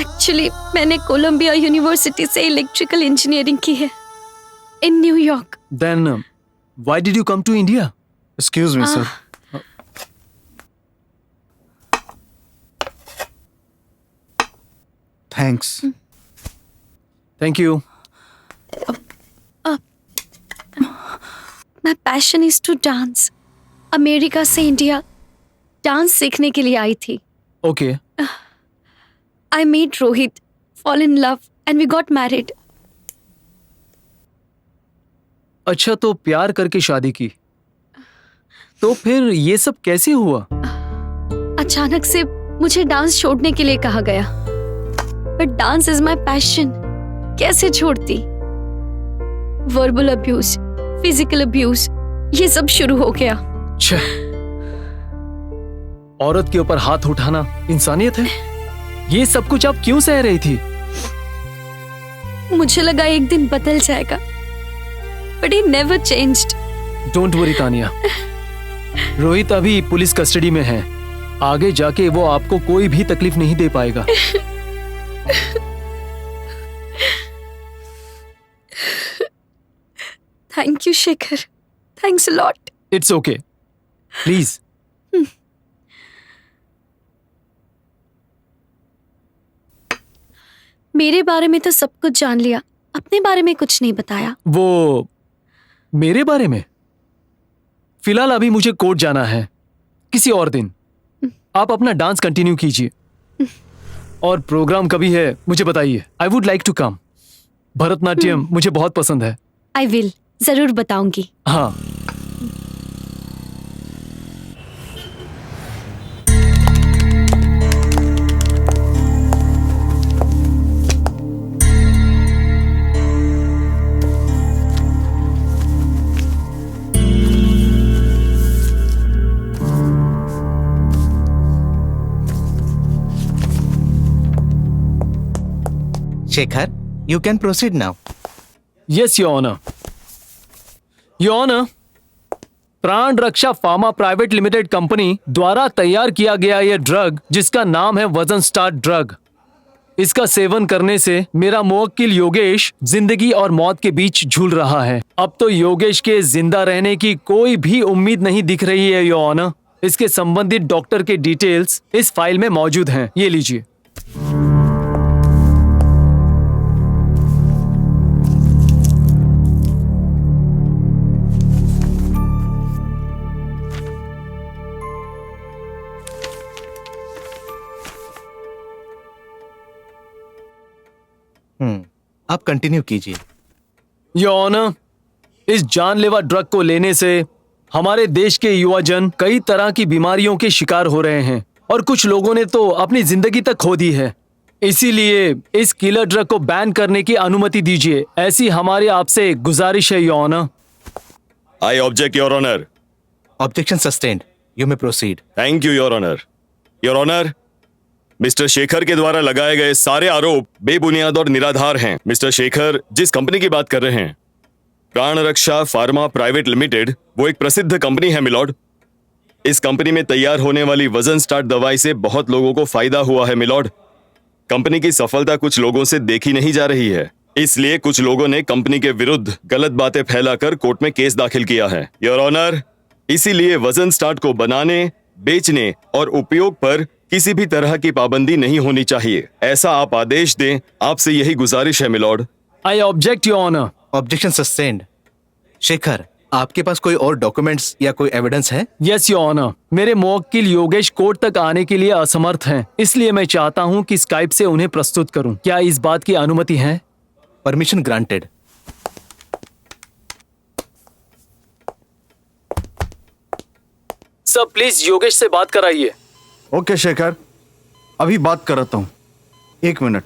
Actually, मैंने कोलंबिया यूनिवर्सिटी से इलेक्ट्रिकल इंजीनियरिंग की है in New York. Then, why did you come to India? Excuse me, sir. Thanks. Thank you. My passion is to dance. America से India dance सीखने के लिए आई थी। Okay. I met Rohit, fall in love, and we got married. अच्छा, तो प्यार करके शादी की। तो फिर ये सब कैसे हुआ? अचानक से मुझे डांस छोड़ने के लिए कहा गया। But dance is my passion. कैसे छोड़ती? Verbal abuse, physical abuse, ये सब शुरू हो गया। औरत के ऊपर हाथ उठाना इंसानियत है? ये सब कुछ आप क्यों सह रही थी? मुझे लगा एक दिन बदल जाएगा, but he never changed. Don't worry, Tania. Rohit अभी पुलिस कस्टडी में है। आगे जाके वो आपको कोई भी तकलीफ नहीं दे पाएगा। Thank you, Shekhar. Thanks a lot. It's okay. Please. मेरे बारे में तो सब कुछ जान लिया, अपने बारे में कुछ नहीं बताया। वो मेरे बारे में? फिलहाल अभी मुझे कोर्ट जाना है, किसी और दिन। आप अपना डांस कंटिन्यू कीजिए। और प्रोग्राम कभी है मुझे बताइए। I would like to come. Bharatanatyam मुझे बहुत पसंद है। आई विल, जरूर बताऊंगी। हाँ। Shekhar, you can proceed now. Yes, Your Honor. Your Honor, प्राण रक्षा फार्मा प्राइवेट लिमिटेड कंपनी द्वारा तैयार किया गया यह ड्रग जिसका नाम है वजन स्टार्ट ड्रग, इसका सेवन करने से मेरा मुवक्किल योगेश जिंदगी और मौत के बीच झूल रहा है। अब तो योगेश के जिंदा रहने की कोई भी उम्मीद नहीं दिख रही है योर ऑनर। इसके संबंधित डॉक्टर के डिटेल्स इस फाइल में मौजूद हैं, ये लीजिए। आप कंटिन्यू कीजिए। योर ऑनर, इस जानलेवा ड्रग को लेने से हमारे देश के युवा जन कई तरह की बीमारियों के शिकार हो रहे हैं और कुछ लोगों ने तो अपनी जिंदगी तक खो दी है। इसीलिए इस किलर ड्रग को बैन करने की अनुमति दीजिए, ऐसी हमारी आपसे गुजारिश है your honour. I object your honour. Objection sustained, you may proceed. Thank you your honour. Your honour, mister Shekhar के द्वारा लगाए गए सारे आरोप बेबुनियाद और निराधार हैं। मिस्टर शेखर जिस कंपनी की बात कर रहे हैं, प्राण रक्षा फार्मा प्राइवेट लिमिटेड, वो एक प्रसिद्ध कंपनी है मिलॉर्ड। इस कंपनी में तैयार होने वाली वजन स्टार्ट दवाई से बहुत लोगों को फायदा हुआ है मिलॉर्ड। कंपनी की सफलता कुछ लोगों से देखी नहीं जा रही है, इसलिए कुछ लोगों ने कंपनी के विरुद्ध गलत बातें फैलाकर कोर्ट में केस दाखिल किया है योर ऑनर। इसीलिए वजन स्टार्ट को बनाने, बेचने और उपयोग पर किसी भी तरह की पाबंदी नहीं होनी चाहिए, ऐसा आप आदेश दें। आपसे यही गुजारिश है milord. I object your honour. Objection sustained. Shekhar, आपके पास कोई और डॉक्यूमेंट्स या कोई एविडेंस है? यस योर ऑनर, मेरे मुवक्किल योगेश कोर्ट तक आने के लिए असमर्थ हैं, इसलिए मैं चाहता हूं कि स्काइप से उन्हें प्रस्तुत करूं। क्या इस बात की अनुमति है? Permission granted. Sir please Yogesh से बात कराइए। ओके शेखर, अभी बात कराता हूँ, 1 मिनट।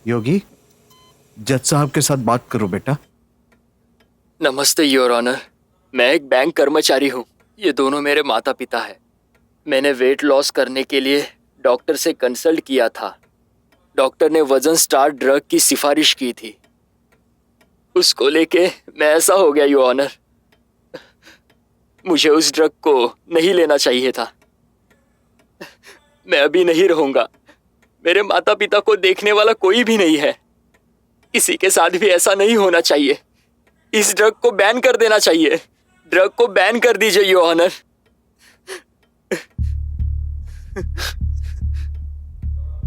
योगी, जज साहब के साथ बात करो बेटा। नमस्ते योर ऑनर, मैं एक बैंक कर्मचारी हूँ। ये दोनों मेरे माता पिता हैं। मैंने वेट लॉस करने के लिए डॉक्टर से कंसल्ट किया था। डॉक्टर ने वजन स्टार्ट ड्रग की सिफारिश की थी। उसको लेके मैं ऐसा हो गया योर ऑनर। मुझे उस ड्रग को नहीं लेना चाहिए था। मैं अभी नहीं रहूंगा। मेरे माता पिता को देखने वाला कोई भी नहीं है। किसी के साथ भी ऐसा नहीं होना चाहिए। इस ड्रग को बैन कर देना चाहिए। ड्रग को बैन कर दीजिए योर ऑनर।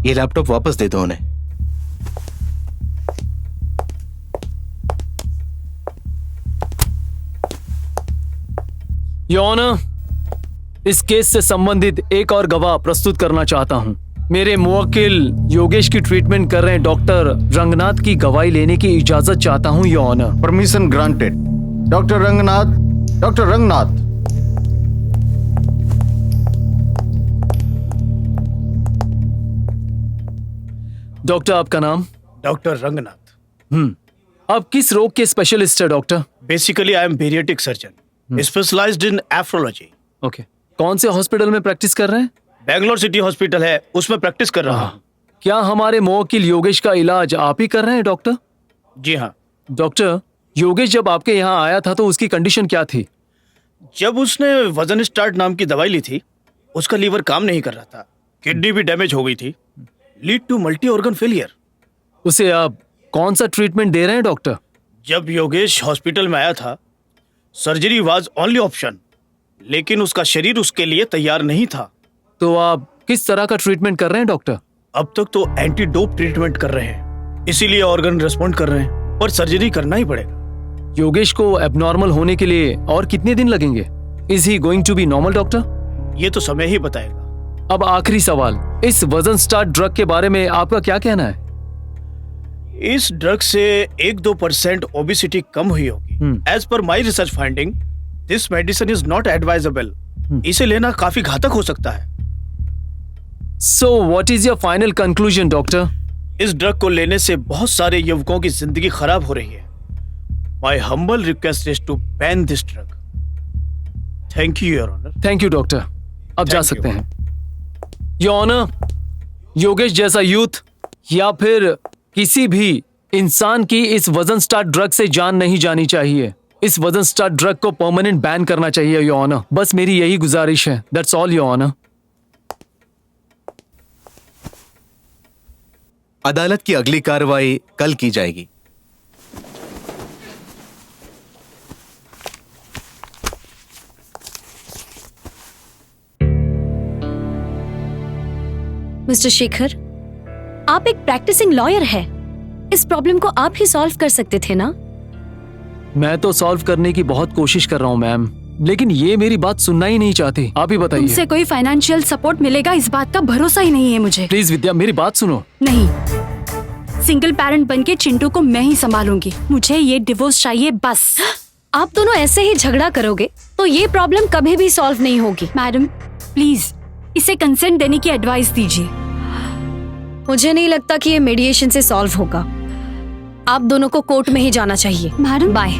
ये लैपटॉप वापस दे दो उन्हें। योर ऑनर, इस केस से संबंधित एक और गवाह प्रस्तुत करना चाहता हूं। मेरे मुवक्किल योगेश की ट्रीटमेंट कर रहे डॉक्टर रंगनाथ की गवाही लेने की इजाजत चाहता हूं your honour. Permission granted. Doctor Ranganath, doctor Ranganath. Doctor आपका नाम? डॉक्टर रंगनाथ। आप किस रोग के स्पेशलिस्ट है doctor? Basically I am paediatric surgeon, specialised in nephrology. Okay, कौन से हॉस्पिटल में प्रैक्टिस कर रहे हैं? बैंगलोर सिटी हॉस्पिटल है, उसमें प्रैक्टिस कर रहा हूँ। क्या हमारे मुवक्किल योगेश का इलाज आप ही कर रहे हैं डॉक्टर? जी हाँ। डॉक्टर, योगेश जब आपके यहाँ आया था तो उसकी कंडीशन क्या थी? जब उसने वजन स्टार्ट नाम की दवाई ली थी, उसका लीवर काम नहीं कर रहा था, किडनी भी डैमेज हो गई थी, lead to multi organ failure. उसे आप कौन सा ट्रीटमेंट दे रहे हैं डॉक्टर? जब योगेश हॉस्पिटल में आया था, सर्जरी वाज ओनली ऑप्शन, लेकिन उसका शरीर उसके लिए तैयार नहीं था। तो आप किस तरह का ट्रीटमेंट कर रहे हैं डॉक्टर? अब तक तो एंटीडोप ट्रीटमेंट कर रहे हैं, इसीलिए ऑर्गन रिस्पॉन्ड कर रहे हैं, पर सर्जरी करना ही पड़ेगा। योगेश को एबनॉर्मल होने के लिए और कितने दिन लगेंगे? Is he going to be normal doctor? ये तो समय ही बताएगा। अब आखिरी सवाल, इस वजन स्टार्ट ड्रग के बारे में आपका क्या कहना है? इस ड्रग से 1-2% ओबेसिटी कम हुई होगी। एज पर my research finding, this medicine is not advisable. इसे लेना काफी घातक हो सकता है। So what is your final conclusion doctor? इस ड्रग को लेने से बहुत सारे युवकों की जिंदगी खराब हो रही है। My humble request is to ban this drug. Thank you your honour. Thank you doctor, अब जा सकते हैं। योर ऑनर, योगेश जैसा यूथ या फिर किसी भी इंसान की इस वजन स्टार ड्रग से जान नहीं जानी चाहिए। इस वजन स्टार ड्रग को परमानेंट बैन करना चाहिए योर ऑनर। बस मेरी यही गुजारिश है। That's all your honour. अदालत की अगली कार्रवाई कल की जाएगी। मिस्टर शेखर, आप एक प्रैक्टिसिंग लॉयर है। इस प्रॉब्लम को आप ही सॉल्व कर सकते थे ना? मैं तो सॉल्व करने की बहुत कोशिश कर रहा हूँ मैम, लेकिन ये मेरी बात सुनना ही नहीं चाहती। आप ही बताइए। तुमसे कोई फाइनेंशियल सपोर्ट मिलेगा इस बात का भरोसा ही नहीं है मुझे। प्लीज विद्या, मेरी बात सुनो। नहीं, सिंगल पेरेंट बनके चिंटू को मैं ही संभालूंगी। मुझे ये डिवोर्स चाहिए बस। आप दोनों ऐसे ही झगड़ा करोगे तो ये प्रॉब्लम कभी भी सॉल्व नहीं होगी। मैडम प्लीज इसे कंसेंट देने की एडवाइस दीजिए। मुझे नहीं लगता कि ये मीडिएशन से सॉल्व होगा। आप दोनों को कोर्ट में ही जाना चाहिए। Madam bye.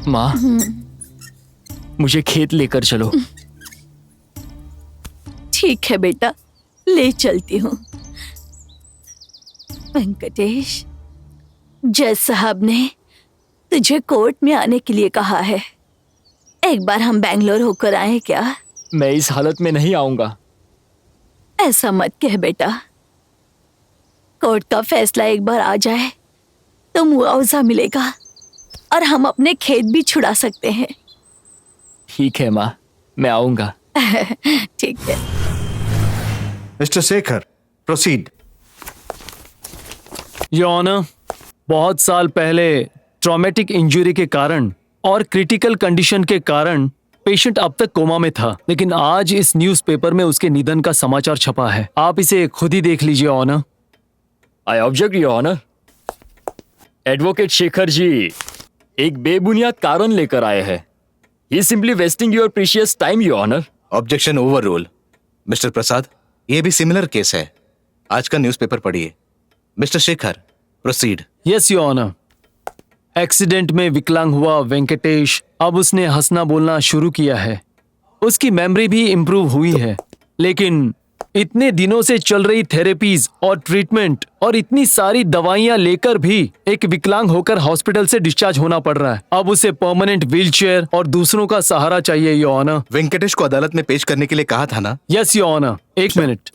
माँ, मुझे खेत लेकर चलो। ठीक है बेटा, ले चलती हूँ। वेंकटेश, जज साहब ने तुझे कोर्ट में आने के लिए कहा है। एक बार हम बेंगलोर होकर आए क्या? मैं इस हालत में नहीं आऊंगा। ऐसा मत कह बेटा। कोर्ट का फैसला एक बार आ जाए तो मुआवजा मिलेगा और हम अपने खेत भी छुड़ा सकते हैं। ठीक है माँ, मैं आऊंगा। ठीक है। Mister Shekhar, proceed. Your honour, बहुत साल पहले ट्रॉमेटिक इंजरी के कारण और क्रिटिकल कंडीशन के कारण पेशेंट अब तक कोमा में था, लेकिन आज इस न्यूज़पेपर में उसके निधन का समाचार छपा है। आप इसे खुद ही देख लीजिए honour. I object your honour. Advocate Shekhar ji एक बेबुनियाद कारण लेकर आए हैं। He simply wasting your precious time your honour. Objection overrule. Mister Prasad, ये भी सिमिलर केस है। आज का न्यूज़पेपर पढ़िए। Mister Shekhar, proceed. Yes your honour. Accident में विकलांग हुआ वेंकटेश अब उसने हंसना बोलना शुरू किया है। उसकी मेमोरी भी इम्प्रूव हुई है, लेकिन इतने दिनों से चल रही थेरेपीज और ट्रीटमेंट और इतनी सारी दवाइयां लेकर भी एक विकलांग होकर हॉस्पिटल से डिस्चार्ज होना पड़ रहा है। अब उसे परमानेंट व्हीलचेयर और दूसरों का सहारा चाहिए योर ऑनर। वेंकटेश को अदालत में पेश करने के लिए कहा था ना? Yes your honour. एक मिनट।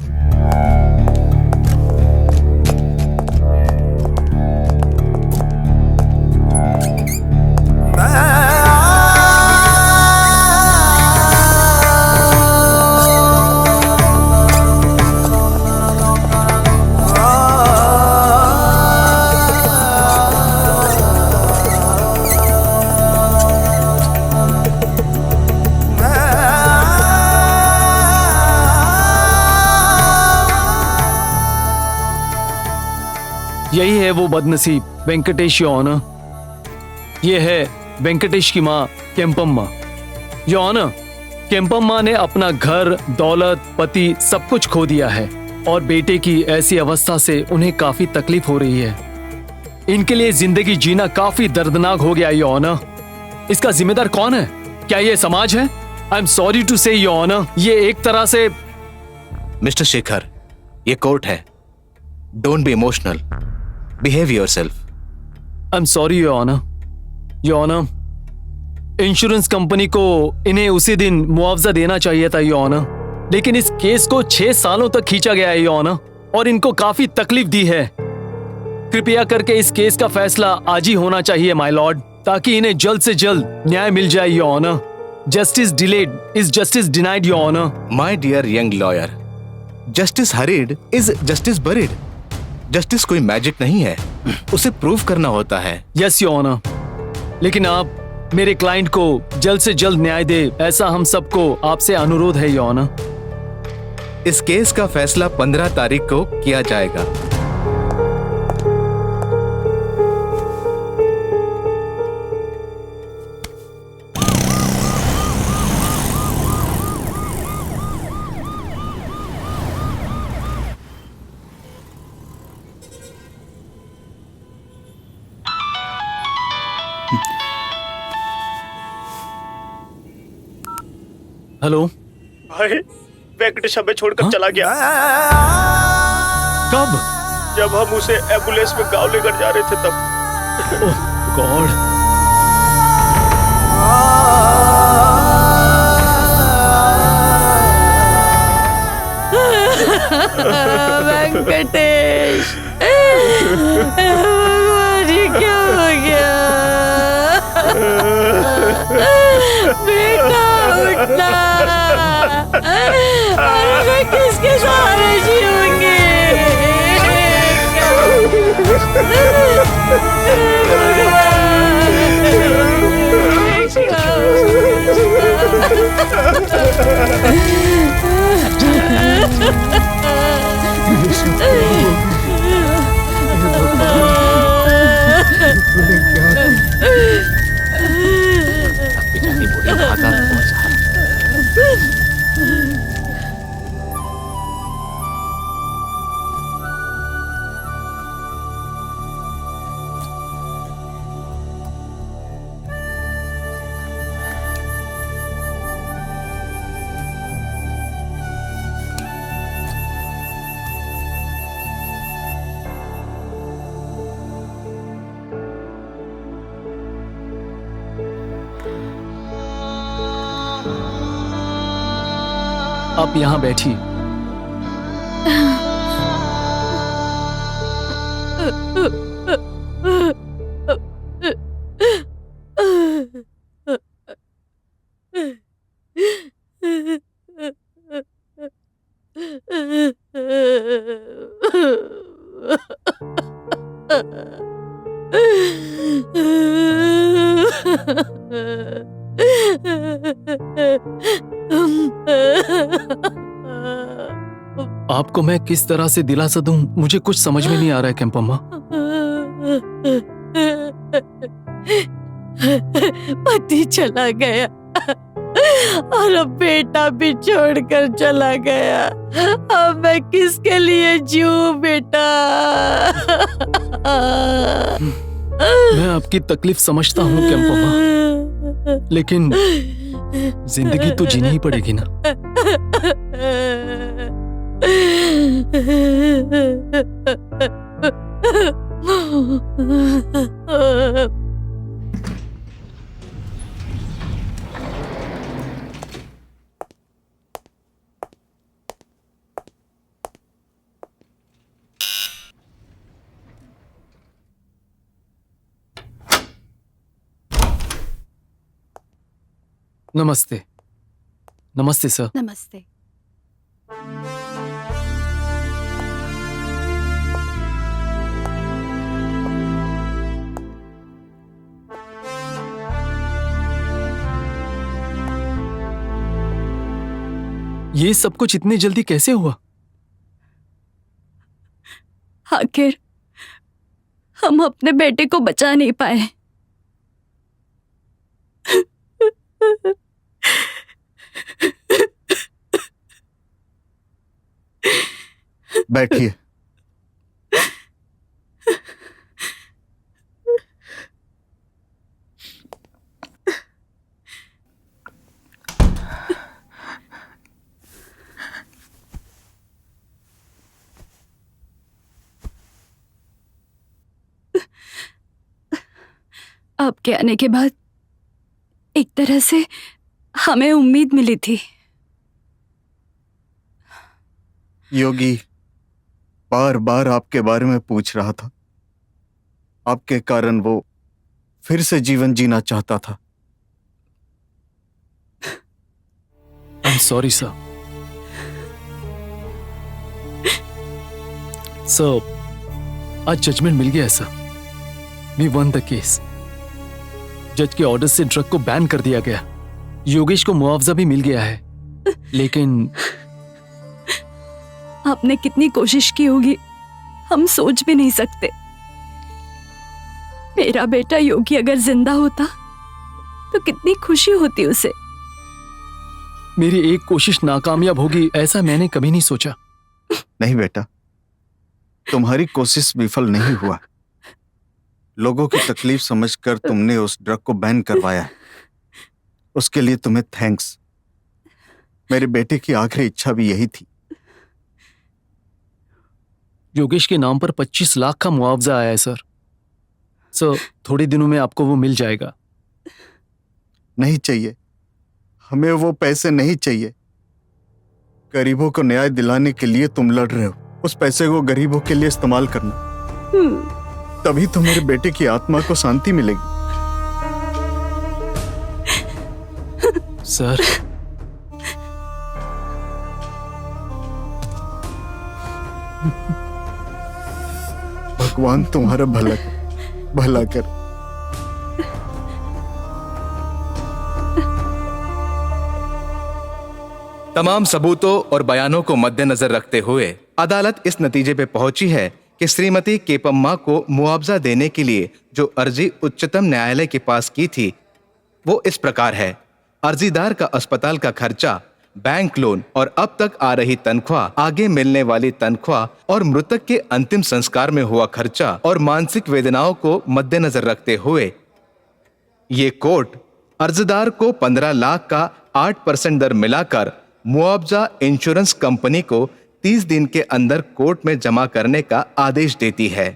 यही है वो बदनसीब वेंकटेश योर ऑनर। ये है वेंकटेश की माँ केम्पम्मा। योर ऑनर, केम्पम्मा ने अपना घर, दौलत, पति सब कुछ खो दिया है और बेटे की ऐसी अवस्था से उन्हें काफी तकलीफ हो रही है। इनके लिए जिंदगी जीना काफी दर्दनाक हो गया योर ऑनर। इसका जिम्मेदार कौन है? क्या ये समाज है? I am sorry to say your honour, ये एक तरह से। मिस्टर शेखर, ये कोर्ट है। Don't be emotional. Behave yourself. I am sorry your honour. Your honour, insurance company को इन्हें उसी दिन मुआवजा देना चाहिए था योर ऑनर, लेकिन इस केस को 6 सालों तक खींचा गया है योर ऑनर और इनको काफी तकलीफ दी है। कृपया करके इस केस का फैसला आज ही होना चाहिए माय लॉर्ड, ताकि इन्हें जल्द से जल्द न्याय मिल जाए your honour. Justice delayed is justice denied your honour. My dear young lawyer, justice hurried is justice buried. Justice कोई मैजिक नहीं है, उसे प्रूव करना होता है। यस योर ऑनर, लेकिन आप मेरे क्लाइंट को जल्द से जल्द न्याय दे, ऐसा हम सबको आपसे अनुरोध है योर ऑनर। इस केस का फैसला 15 तारीख को किया जाएगा। हेलो भाई वेंकटेश हमें छोड़कर चला गया। कब? जब हम उसे एम्बुलेंस में गांव लेकर जा रहे थे तब। ओह गॉड। वेंकटेश, ये क्या हो गया? बेटा उठना, अरे मैं किसके सहारे जीऊंगी? आप यहाँ बैठिए। आपको मैं किस तरह से दिलासा दूं, मुझे कुछ समझ में नहीं आ रहा है केम्पम्मा। पति चला गया और अब बेटा भी छोड़कर चला गया। अब मैं किसके लिए जीऊं बेटा? मैं आपकी तकलीफ समझता हूँ केम्पम्मा, लेकिन जिंदगी तो जीनी ही पड़ेगी ना। नमस्ते। नमस्ते सर। नमस्ते। ये सब कुछ इतनी जल्दी कैसे हुआ? आखिर हम अपने बेटे को बचा नहीं पाए। बैठिए। आपके आने के बाद एक तरह से हमें उम्मीद मिली थी। योगी, बार बार आपके बारे में पूछ रहा था। आपके कारण वो फिर से जीवन जीना चाहता था। I am sorry sir. Sir, आज जजमेंट मिल गया है सर। We won the case. जज के ऑर्डर से ड्रग को बैन कर दिया गया। योगेश को मुआवजा भी मिल गया है, लेकिन आपने कितनी कोशिश की होगी हम सोच भी नहीं सकते। मेरा बेटा योगी अगर जिंदा होता तो कितनी खुशी होती उसे। मेरी एक कोशिश नाकामयाब होगी ऐसा मैंने कभी नहीं सोचा। नहीं बेटा, तुम्हारी कोशिश विफल नहीं हुआ। लोगों की तकलीफ समझकर तुमने उस ड्रग को बैन करवाया। उसके लिए तुम्हें थैंक्स। मेरे बेटे की आखिरी इच्छा भी यही थी। योगेश के नाम पर 25 लाख का मुआवजा आया है सर। सर, थोड़े दिनों में आपको वो मिल जाएगा। नहीं चाहिए, हमें वो पैसे नहीं चाहिए। गरीबों को न्याय दिलाने के लिए तुम लड़ रहे हो। उस पैसे को गरीबों के लिए इस्तेमाल करना, तभी तो मेरे बेटे की आत्मा को शांति मिलेगी। सर, भगवान तुम्हारा भला कर। तमाम सबूतों और बयानों को मद्देनजर रखते हुए अदालत इस नतीजे पे पहुंची है कि श्रीमती केपम्मा को मुआवजा देने के लिए जो अर्जी उच्चतम न्यायालय के पास की थी वो इस प्रकार है। अर्जीदार का अस्पताल का खर्चा, बैंक लोन और अब तक आ रही तनख्वाह, आगे मिलने वाली तनख्वाह और मृतक के अंतिम संस्कार में हुआ खर्चा और मानसिक वेदनाओं को मद्देनजर रखते हुए ये कोर्ट अर्जदार को 15 लाख का 8% दर मिलाकर मुआवजा इंश्योरेंस कंपनी को 30 दिन के अंदर कोर्ट में जमा करने का आदेश देती है।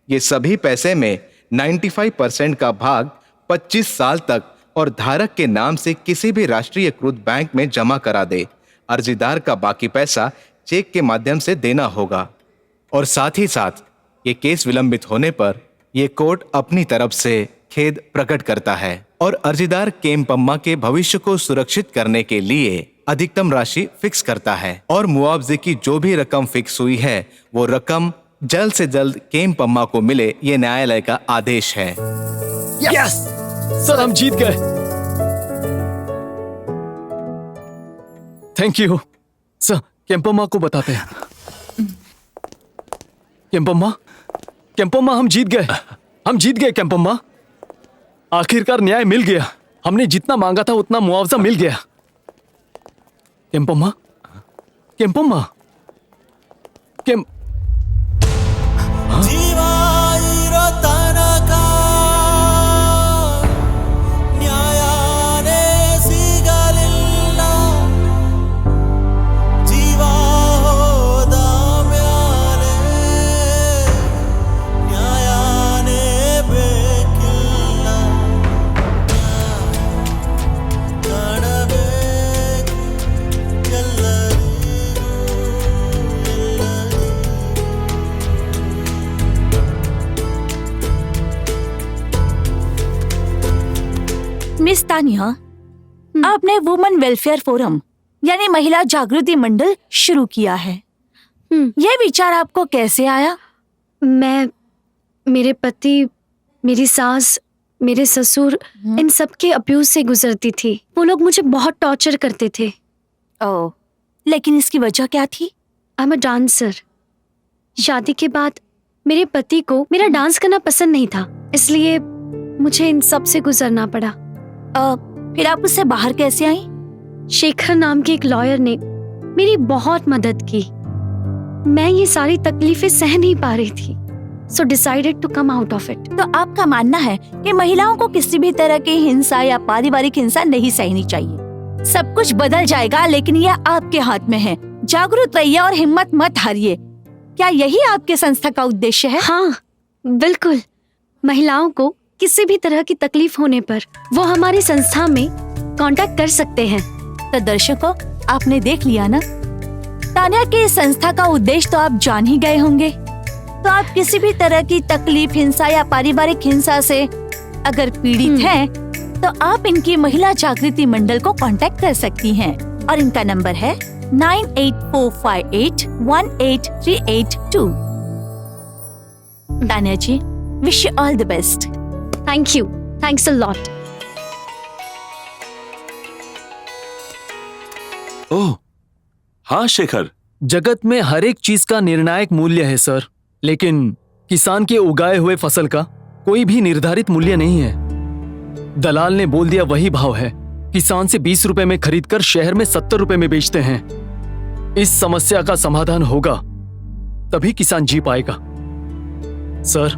ये सभी पैसे में 95% का भाग 25 साल तक और धारक के नाम से किसी भी राष्ट्रीयकृत बैंक में जमा करा दे। अर्जीदार का बाकी पैसा चेक के माध्यम से देना होगा। और साथ ही साथ ये केस विलंबित होने पर ये कोर्ट अपनी तरफ से खेद प्रकट करता है और अर्जीदार केम्पम्मा के भविष्य को सुरक्षित करने के लिए अधिकतम राशि फिक्स करता है और मुआवजे की जो भी रकम फिक्स हुई है वो रकम जल्द से जल्द केम्पम्मा को मिले, ये न्यायालय का आदेश है। यस सर, हम जीत गए। Thank you sir. केम्पम्मा को बताते हैं। केम्पम्मा, हम जीत गए केम्पम्मा। आखिरकार न्याय मिल गया। हमने जितना मांगा था उतना मुआवजा मिल गया। केम्पम्मा, मिस तानिया, आपने वुमेन वेलफेयर फोरम यानी महिला जागृति मंडल शुरू किया है। यह विचार आपको कैसे आया? मैं, मेरे पति, मेरी सास, मेरे ससुर इन सब के अब्यूज से गुजरती थी। वो लोग मुझे बहुत टॉर्चर करते थे। ओह, लेकिन इसकी वजह क्या थी? I am a dancer. शादी के बाद मेरे पति को मेरा डांस करना पसंद नहीं था, इसलिए मुझे इन सब से गुजरना पड़ा। फिर आप उससे बाहर कैसे आई? शेखर नाम के एक लॉयर ने मेरी बहुत मदद की। मैं ये सारी तकलीफें सह नहीं पा रही थी, so decided to come out of it. तो आपका मानना है कि महिलाओं को किसी भी तरह की हिंसा या पारिवारिक हिंसा नहीं सहनी चाहिए। सब कुछ बदल जाएगा, लेकिन यह आपके हाथ में है। जागरूक रहिए और हिम्मत मत हारिए। क्या यही आपके संस्था का उद्देश्य है? हाँ, बिल्कुल। महिलाओं को किसी भी तरह की तकलीफ होने पर वो हमारी संस्था में कांटेक्ट कर सकते हैं। तो दर्शकों, आपने देख लिया ना, तान्या के इस संस्था का उद्देश्य तो आप जान ही गए होंगे। तो आप किसी भी तरह की तकलीफ, हिंसा या पारिवारिक हिंसा से अगर पीड़ित हैं, तो आप इनकी महिला जागृति मंडल को कांटेक्ट कर सकती हैं और इनका नंबर है 9845818382। Tanya ji, wish you all the best. Thank you, thanks a lot. Oh हाँ शेखर, जगत में हर एक चीज का निर्णायक मूल्य है सर, लेकिन किसान के उगाए हुए फसल का कोई भी निर्धारित मूल्य नहीं है। दलाल ने बोल दिया वही भाव है, किसान से 20 रुपए में खरीदकर शहर में 70 रुपए में बेचते हैं। इस समस्या का समाधान होगा तभी किसान जी पाएगा। सर,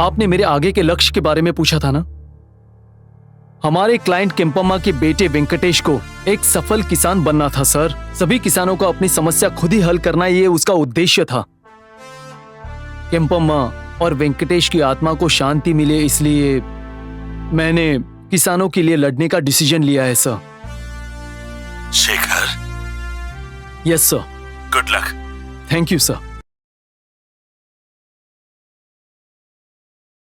आपने मेरे आगे के लक्ष्य के बारे में पूछा था ना। हमारे क्लाइंट केम्पम्मा के बेटे वेंकटेश को एक सफल किसान बनना था सर। सभी किसानों को अपनी समस्या खुद ही हल करना, ये उसका उद्देश्य था। केम्पम्मा और वेंकटेश की आत्मा को शांति मिले, इसलिए मैंने किसानों के लिए लड़ने का डिसीजन लिया है sir. Shekhar, yes sir. Good luck. Thank you sir.